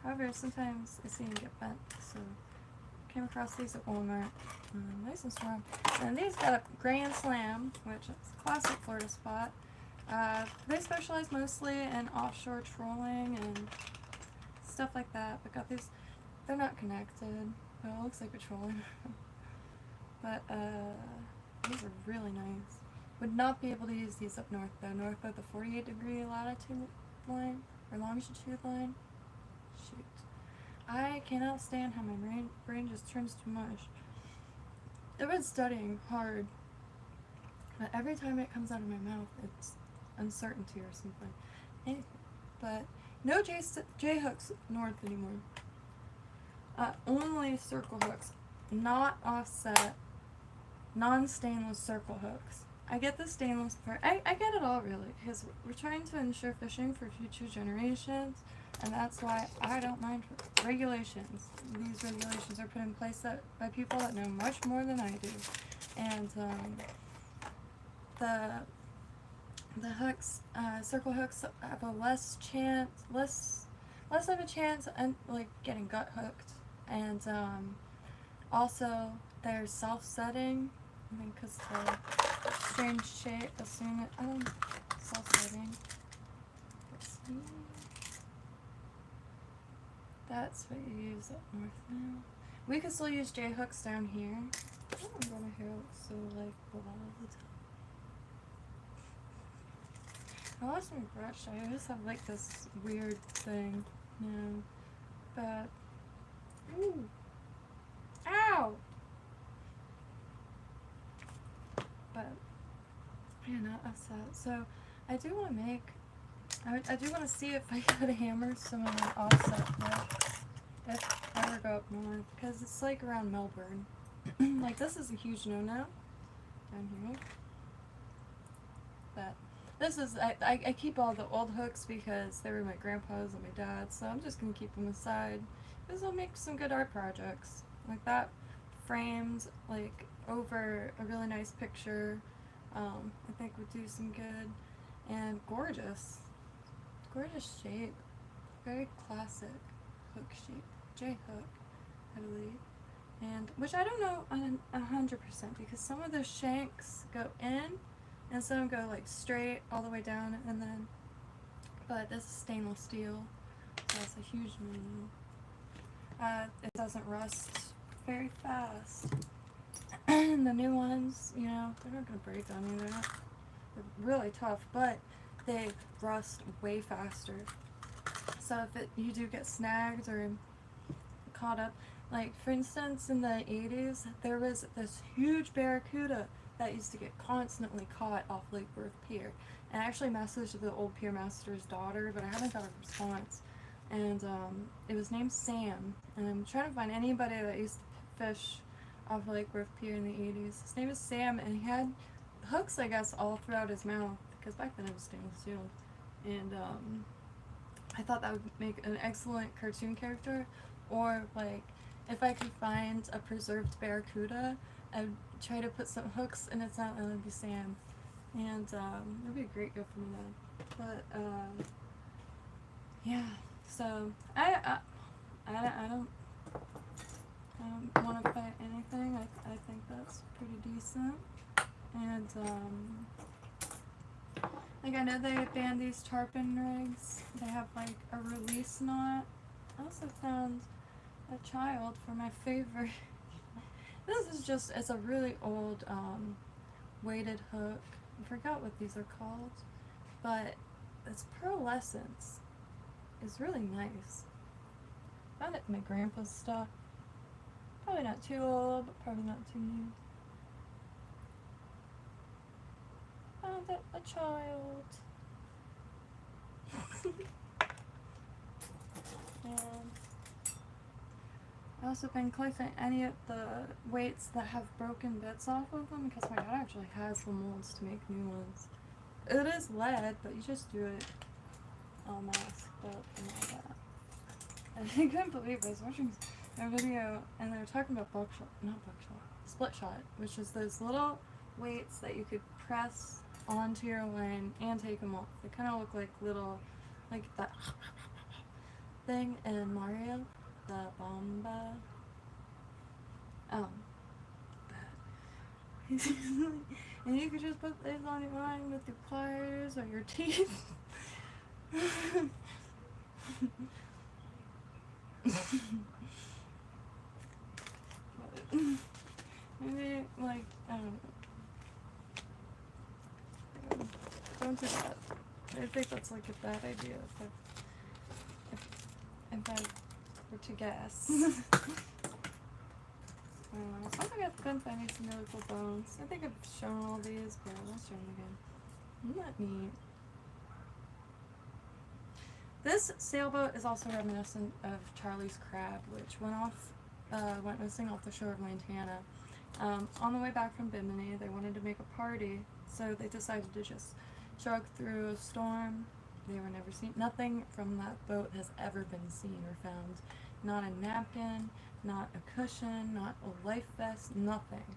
However, sometimes I see them get bent, so came across these at Walmart. Nice and strong. And these got a Grand Slam, which is a classic Florida spot. They specialize mostly in offshore trolling and stuff like that. But got these, they're not connected, but it looks like a trolling. But these are really nice. Would not be able to use these up north though, north of the 48-degree latitude line, or longitude line. Shoot. I cannot stand how my brain just turns to mush. I've been studying hard, but every time it comes out of my mouth, it's uncertainty or something. Anything. But no J-hooks north anymore. Only circle hooks, not offset, non-stainless circle hooks. I get the stainless part. I get it all really, because we're trying to ensure fishing for future generations, and that's why I don't mind regulations. These regulations are put in place by people that know much more than I do. And the hooks, circle hooks have a less of a chance and like getting gut hooked, and also they're self-setting. I mean, because the strange shape, self-setting. Let's see. That's what you use up north now. We could still use J hooks down here. I don't know my hair looks so like blah all the time. I lost my brush. I just have like this weird thing now. But ooh. Ow! But yeah, not upset. So I do want to make. I do want to see if I could hammer some of my offset hooks if I ever go up north, because it's like around Melbourne. Like this is a huge no-no down here. But this is I keep all the old hooks because they were my grandpa's and my dad's, so I'm just gonna keep them aside. This will make some good art projects like that, framed like over a really nice picture. I think would do some good, and gorgeous shape, very classic hook shape, J hook, I believe, and which I don't know 100% because some of the shanks go in and some go like straight all the way down, and then but this is stainless steel, so it's a huge no-no. It doesn't rust very fast. And the new ones, you know, they're not gonna break on you. They're really tough, but they rust way faster. So if you do get snagged or caught up, like for instance in the 80s, there was this huge barracuda that used to get constantly caught off Lake Worth Pier. And I actually messaged the old pier master's daughter, but I haven't got a response. And it was named Sam, and I'm trying to find anybody that used to fish off Lake Worth Pier in the 80s. His name is Sam, and he had hooks, I guess, all throughout his mouth, because back then it was stainless steel. And I thought that would make an excellent cartoon character, or like if I could find a preserved barracuda, I would try to put some hooks in its mouth, and it would be Sam. And it would be a great gift for me then. But yeah, so I don't want to fight anything. I think that's pretty decent. And like I know they banned these tarpon rigs. They have like a release knot. I also found a child for my favorite. This is just, it's a really old weighted hook. I forgot what these are called, but it's pearlescence. It's really nice. Found it in my grandpa's stuff. Probably not too old, but probably not too new. Found it a child. And I also been collecting any of the weights that have broken bits off of them, because my dad actually has the molds to make new ones. It is lead, but you just do it all masked up and all that. And I couldn't believe I was watching a video and they were talking about split shot, which is those little weights that you could press onto your line and take them off. They kind of look like little, like that thing in Mario, the bomba. And you could just put these on your line with your pliers or your teeth. Maybe, like, I don't know. Don't do that. I think that's like a bad idea if I were to guess. I think I've been finding some really cool bones. I think I've shown all these, but let's show them again. Isn't that neat? This sailboat is also reminiscent of Charlie's Crab, which went missing off the shore of Montana. On the way back from Bimini, they wanted to make a party, so they decided to just chug through a storm. They were never seen. Nothing from that boat has ever been seen or found. Not a napkin, not a cushion, not a life vest, nothing.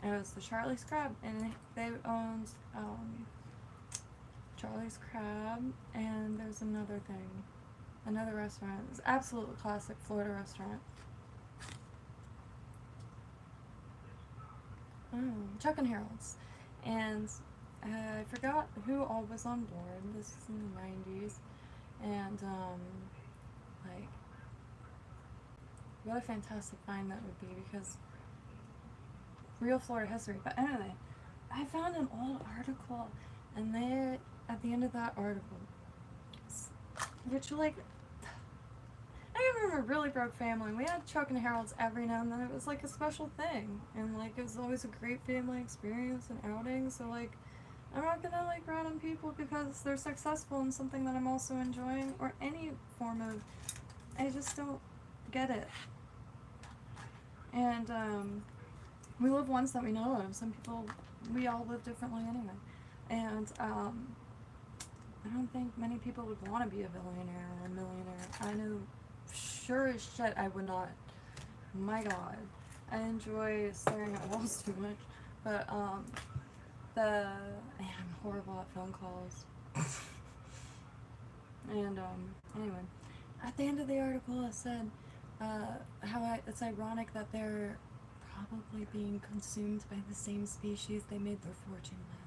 And it was the Charlie's Crab, and they owned Charlie's Crab, and there's another thing, another restaurant. It's absolutely classic Florida restaurant. Chuck and Harold's, and I forgot who all was on board. This is in the 90s, and like, what a fantastic find that would be, because real Florida history. But anyway, I found an old article, and they, at the end of that article, which, like, I remember a really broke family. We had Chuck and Harold's every now and then. It was like a special thing, and like it was always a great family experience and outing. So like, I'm not gonna like rat on people because they're successful in something that I'm also enjoying, or any form of. I just don't get it. And we live ones that we know of. Some people, we all live differently anyway. And I don't think many people would want to be a billionaire or a millionaire. I know sure as shit I would not. My God. I enjoy staring at walls too much. But I'm horrible at phone calls. And anyway, at the end of the article it said how it's ironic that they're probably being consumed by the same species they made their fortune with.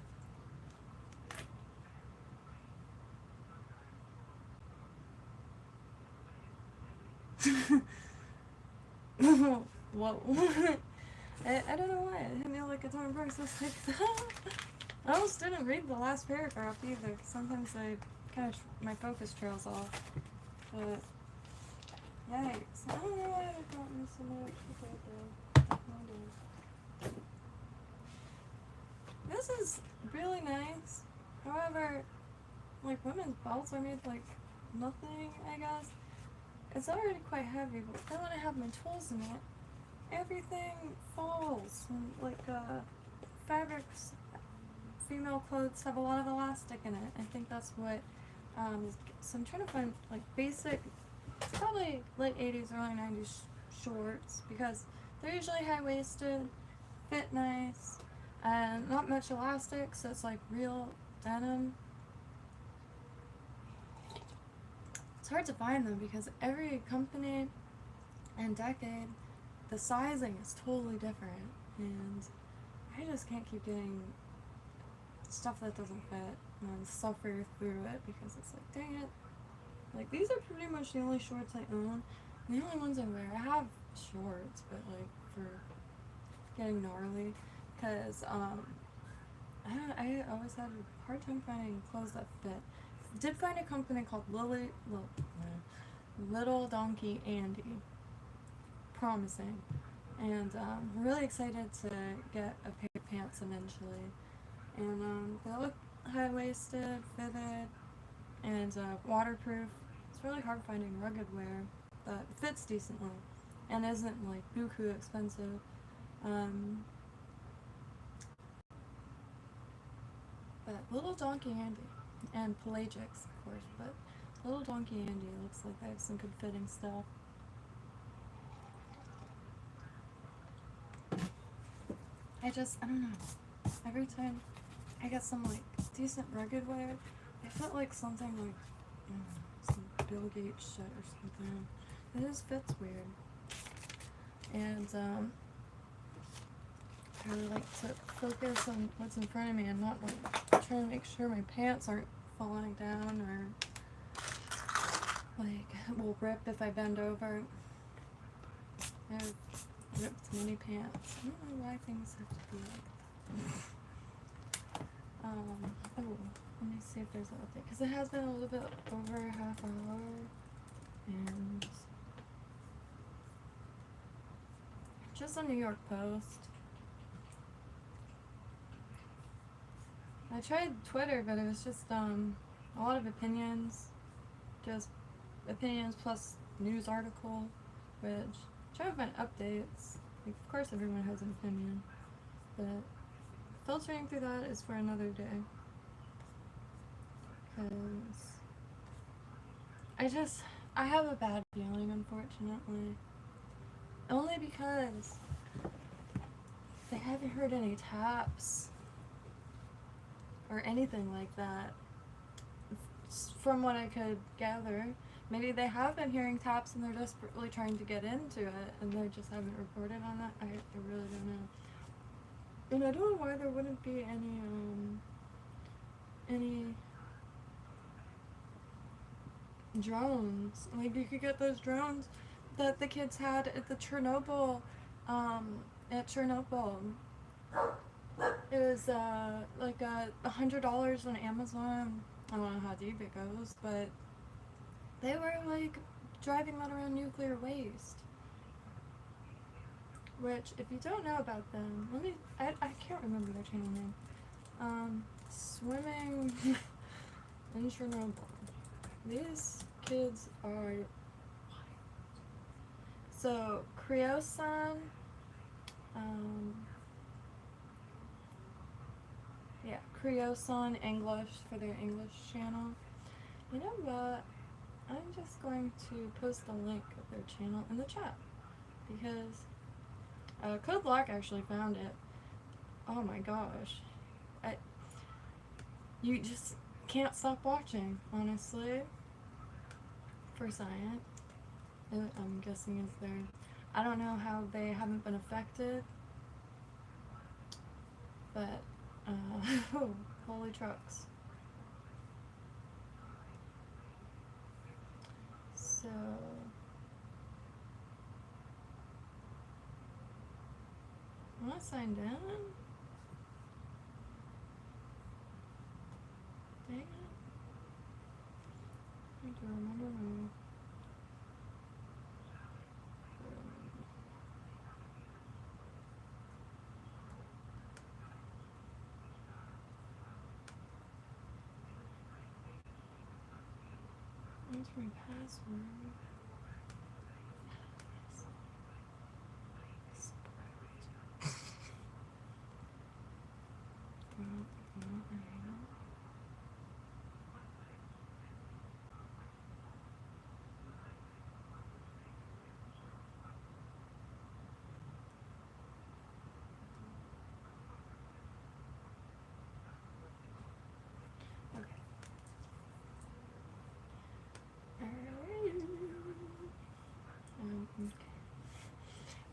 Whoa. I don't know why. It hit me like a ton of bricks. I was like, I almost didn't read the last paragraph either, because sometimes my focus trails off. But, yikes. I don't know why I got me so much. This is really nice. However, like, women's belts are made like nothing, I guess. It's already quite heavy, but then when I have my tools in it, everything falls. And, like, fabrics, female clothes have a lot of elastic in it. I think that's what, so I'm trying to find, like, basic, it's probably late 80s, early 90s shorts, because they're usually high-waisted, fit nice, and not much elastic, so it's, like, real denim. It's hard to find them because every company and decade, the sizing is totally different, and I just can't keep getting stuff that doesn't fit and suffer through it because it's like, dang it. Like, these are pretty much the only shorts I own, and the only ones I wear. I have shorts, but like for getting gnarly, because I always had a hard time finding clothes that fit. Did find a company called Little Donkey Andy. Promising. And really excited to get a pair of pants eventually. And they look high-waisted, fitted, and waterproof. It's really hard finding rugged wear that fits decently and isn't like buku expensive. But Little Donkey Andy. And pelagics, of course, but Little Donkey Andy looks like they have some good fitting stuff. I don't know. Every time I get some, like, decent rugged wear, I felt like something like, some Bill Gates shit or something. It just fits weird. And, I really like to focus on what's in front of me and not, like, trying to make sure my pants aren't falling down or, like, will rip if I bend over. I've ripped many pants. I don't know why things have to be like that. Let me see if there's an update, because it has been a little bit over a half hour, and just a New York Post. I tried Twitter, but it was just a lot of opinions, just opinions plus news article, which try to find updates. Like, of course everyone has an opinion, but filtering through that is for another day. Because I have a bad feeling, unfortunately. Only because they haven't heard any taps or anything like that. From what I could gather, maybe they have been hearing taps and they're desperately trying to get into it and they just haven't reported on that. I really don't know. And I don't know why there wouldn't be any drones. Like, you could get those drones that the kids had at the Chernobyl, at Chernobyl. It was, like, $100 on Amazon. I don't know how deep it goes, but they were, like, driving that around nuclear waste. Which, if you don't know about them, I can't remember their channel name. Swimming in Chernobyl. These kids are wild. So, Creosan, yeah, Creosan English for their English channel. You know what? I'm just going to post the link of their channel in the chat because Code Lock actually found it. Oh my gosh. You just can't stop watching, honestly. For science. I'm guessing is there. I don't know how they haven't been affected. But, holy trucks. So, am I signed in? Dang it. I need to remember my... Where's my password? Okay.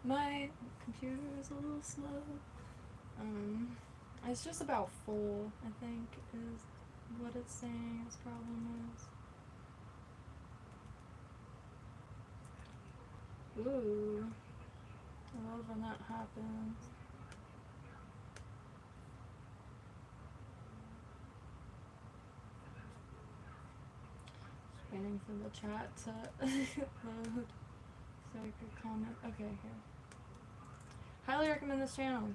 My computer is a little slow. It's just about full, I think, is what it's saying its problem is. Ooh. I love when that happens. Just waiting for the chat to load so I could comment. Okay, here. Highly recommend this channel.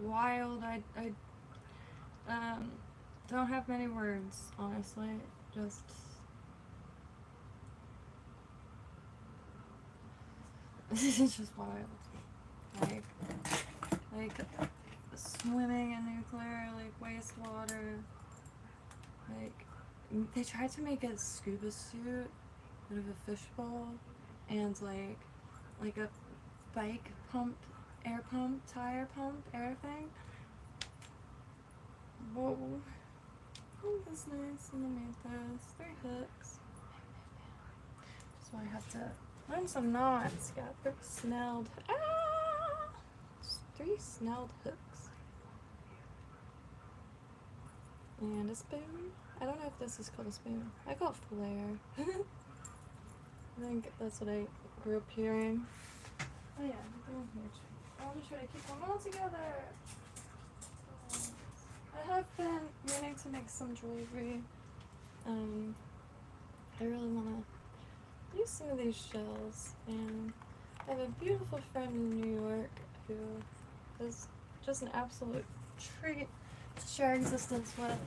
Wild. I don't have many words, honestly. Just it's just wild. Like swimming in nuclear, like wastewater. Like they tried to make a scuba suit out of a fishbowl and like a bike pump, air pump, tire pump, air thing. Whoa. Oh, that's nice. And I made this. 3 hooks. So I have to learn some knots. Got 3 snelled. 3 snelled hooks. And a spoon. I don't know if this is called a spoon. I call it flare. I think that's what I grew up hearing. Oh yeah, I'll just try to keep them all together. I have been meaning to make some jewelry. I really want to use some of these shells, and I have a beautiful friend in New York who is just an absolute treat to share existence with,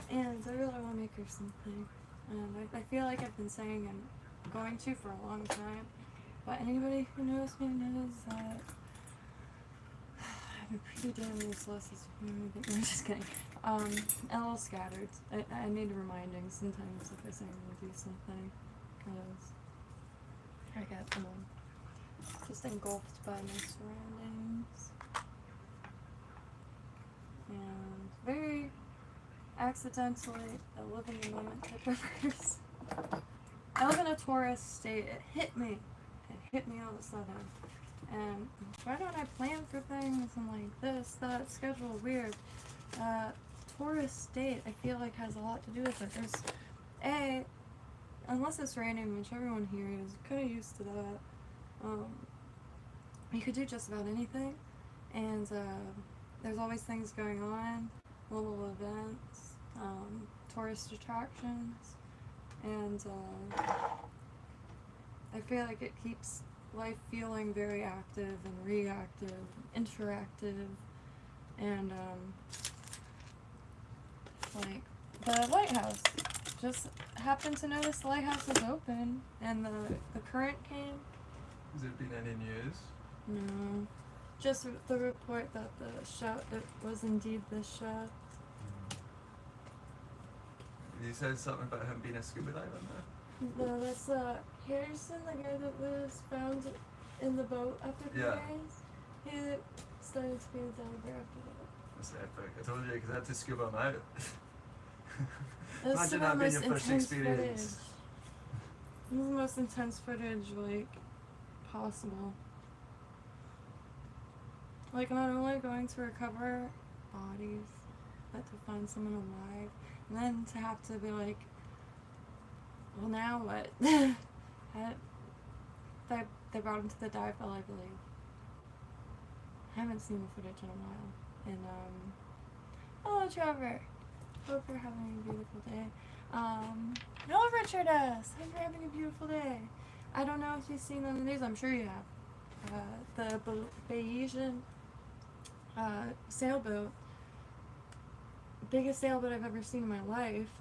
and I really want to make her something. And I feel like I've been saying I'm going to for a long time, but anybody who knows me knows that I'm pretty damn useless. I'm just kidding. And a little scattered. I need reminding sometimes if I say I'm going to do something, because I get just engulfed by my surroundings. And very accidentally a living in the moment type of person. I live in a tourist state. It hit me all of a sudden. And why don't I plan for things and like this, that, schedule, weird. Tourist state, I feel like has a lot to do with it. There's unless it's raining, which everyone here is kind of used to that, you could do just about anything. And there's always things going on, little events, tourist attractions, and I feel like it keeps life feeling very active and reactive, interactive, and like the lighthouse. Just happened to notice the lighthouse was open, and the current came. Has there been any news? No, just the report that the shut, it was indeed the shut. You said something about him being a scuba diver there? No, that's Harrison, the guy that was found in the boat after 3 days. He started to be a diver after that. That's epic. I told you, because I had to scuba him out. That's Imagine that being your first experience. This is the most intense footage, like, possible. Like, not only going to recover bodies, but to find someone alive, and then to have to be like, well, now what? They brought him to the dive bell, I believe. I haven't seen the footage in a while. And, hello, Trevor. Hope you're having a beautiful day. Hello, Richard S. Hope you're having a beautiful day. I don't know if you've seen on the news. I'm sure you have. The Bayesian sailboat, biggest sailboat I've ever seen in my life,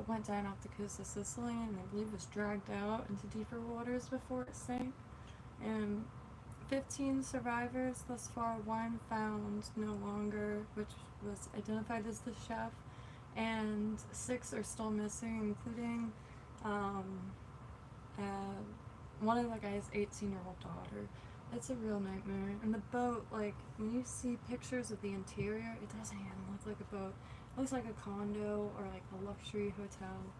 went down off the coast of Sicily, and I believe was dragged out into deeper waters before it sank. And 15 survivors thus far, one found no longer, which was identified as the chef, and 6 are still missing, including one of the guy's 18-year-old daughter. It's a real nightmare. And the boat, like, when you see pictures of the interior, it doesn't even look like a boat. It looks like a condo or like a luxury hotel.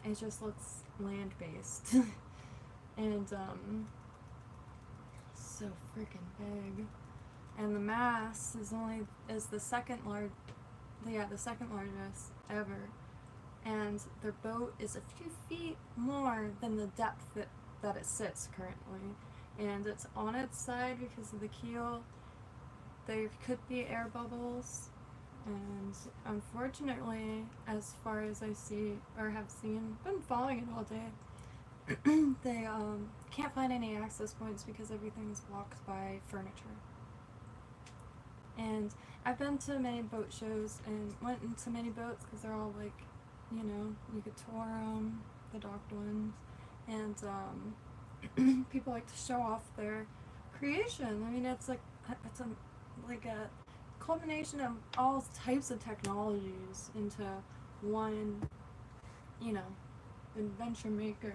It just looks land-based. And, so freaking big. And the mass is the second largest ever. And their boat is a few feet more than the depth that it sits currently. And it's on its side because of the keel. There could be air bubbles. And unfortunately, as far as I see or have seen, been following it all day, they can't find any access points because everything is blocked by furniture. And I've been to many boat shows and went into many boats because they're all like, you know, you could tour them, the docked ones, and people like to show off their creation. I mean, it's a culmination of all types of technologies into one, you know, adventure maker.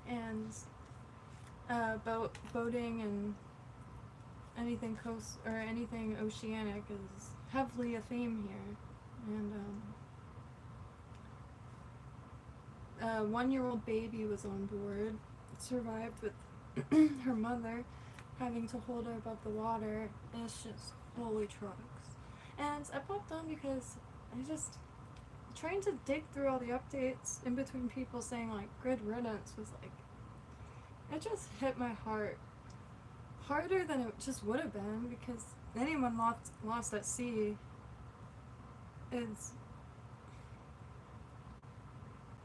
And boating and anything coast or anything oceanic is heavily a theme here. And a 1-year-old baby was on board, survived with her mother having to hold her above the water. It's just holy trucks. And I popped on because I just trying to dig through all the updates in between people saying like grid riddance was like, it just hit my heart harder than it just would have been, because anyone lost at sea is,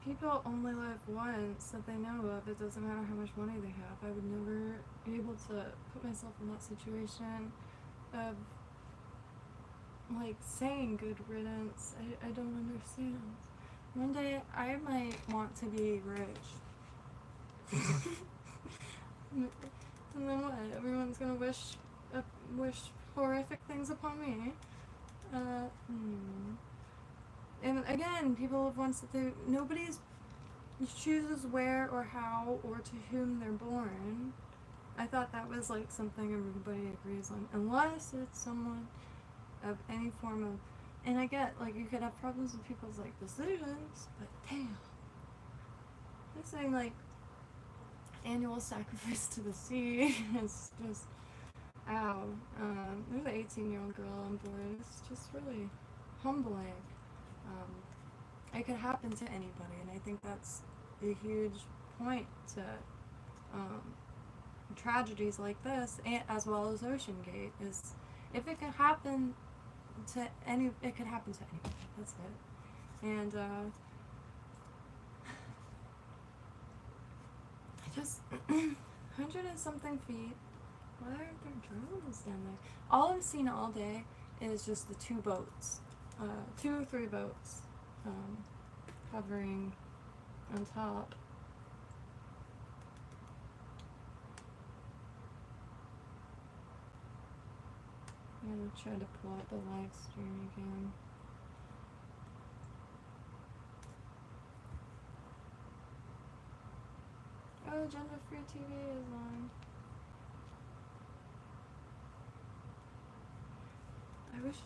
people only live once that they know of. It doesn't matter how much money they have. I would never be able to put myself in that situation of like saying good riddance. I don't understand. One day I might want to be rich. And then what? Everyone's gonna wish horrific things upon me. And again, people have once said nobody chooses where or how or to whom they're born. I thought that was like something everybody agrees on, unless it's someone of any form of. And I get like you could have problems with people's like decisions, but damn, I'm saying like annual sacrifice to the sea is just ow. There's an 18-year-old girl on board. It's just really humbling. It could happen to anybody, and I think that's a huge point to tragedies like this, and as well as Ocean Gate, is if it could happen to it could happen to anybody. That's it. And I just 100 and something feet. Why aren't there drones down there? All I've seen all day is just the 2 boats, 2 or 3 boats, hovering on top. I'm gonna try to pull up the live stream again. Oh, Gender Free TV is on. I wish.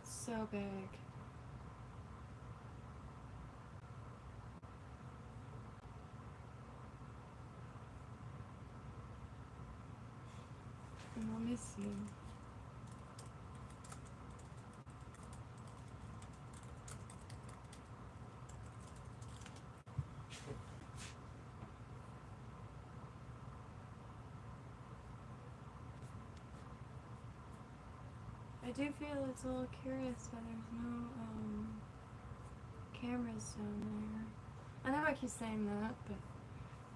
It's so big. Let me see. I do feel it's a little curious why there's no cameras down there. I know I keep saying that, but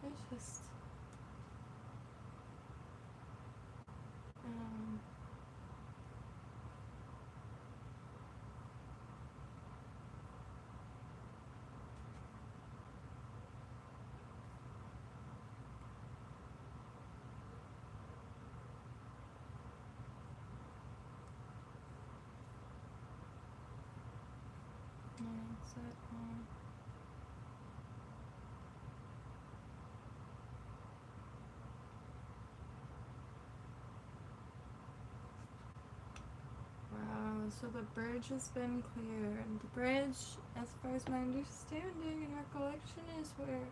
it's just wow, so the bridge has been cleared. The bridge, as far as my understanding and recollection, is where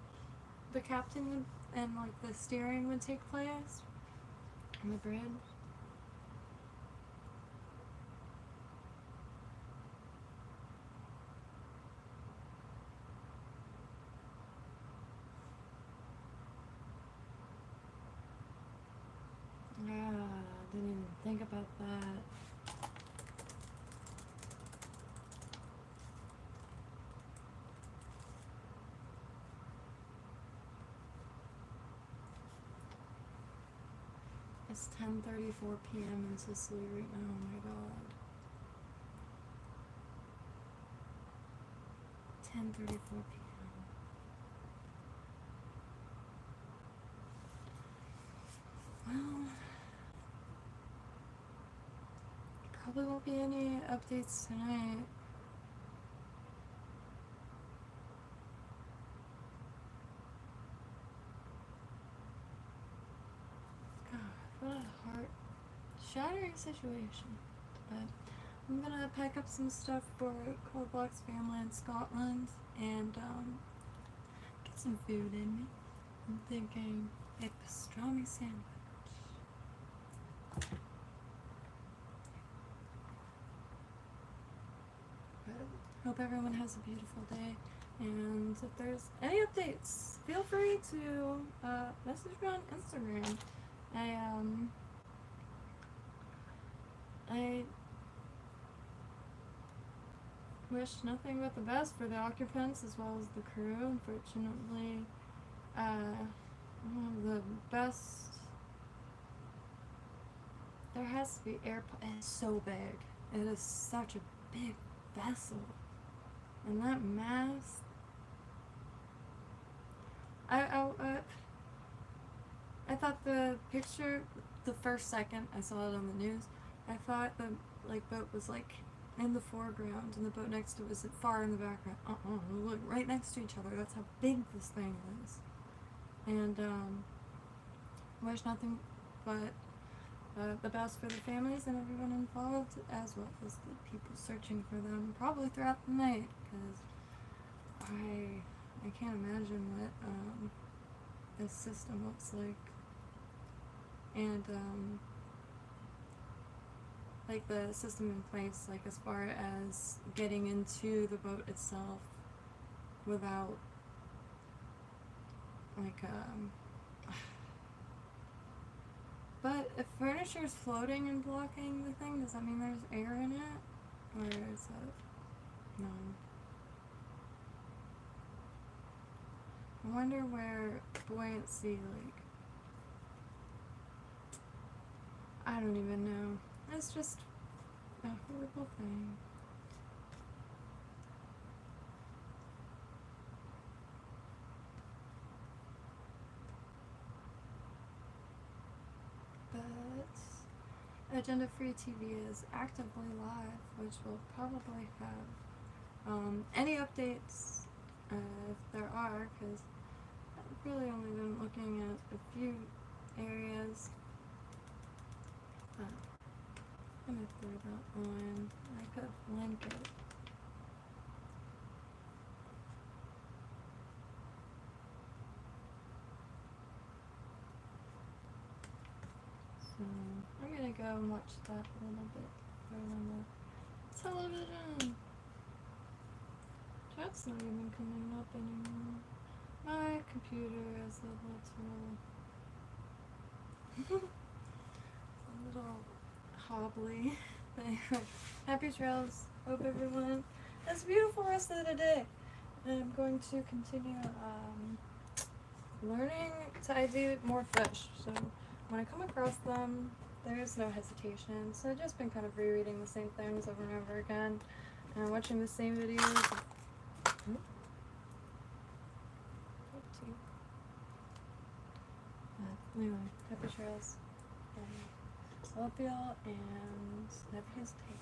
the captain would, and like the steering would take place on the bridge. Yeah, didn't even think about that. It's 10:34 p.m. in Sicily right now. Oh my god. 10:34 p.m. Well, probably won't be any updates tonight. God, what a heart-shattering situation. But I'm gonna pack up some stuff for Cold Block's family in Scotland and get some food in me. I'm thinking a pastrami sandwich. Hope everyone has a beautiful day, and if there's any updates, feel free to message me on Instagram. wish nothing but the best for the occupants as well as the crew. Unfortunately, one of the best. There has to be it's so big. It is such a big vessel, and that mast. I thought the picture, the first second I saw it on the news, I thought the boat was like in the foreground and the boat next to it was far in the background. Look, right next to each other. That's how big this thing is. And wish nothing but the best for the families and everyone involved, as well as the people searching for them, probably throughout the night, because I can't imagine what this system looks like. And like the system in place, like as far as getting into the boat itself without like but if furniture is floating and blocking the thing, does that mean there's air in it? Or is that no? I wonder where buoyancy, like, I don't even know. It's just a horrible thing. But Agenda Free TV is actively live, which will probably have any updates if there are, because I've really only been looking at a few areas. I'm gonna throw that on. I could link it. So I'm gonna go and watch that a little bit on the television. Chat's not even coming up anymore. My computer is a little hobbly. Happy trails. Hope everyone has a beautiful rest of the day. And I'm going to continue learning to ID more fish. So when I come across them, there is no hesitation. So I've just been kind of rereading the same things over and over again, and watching the same videos. Anyway, happy trails. Love y'all, and never hesitate.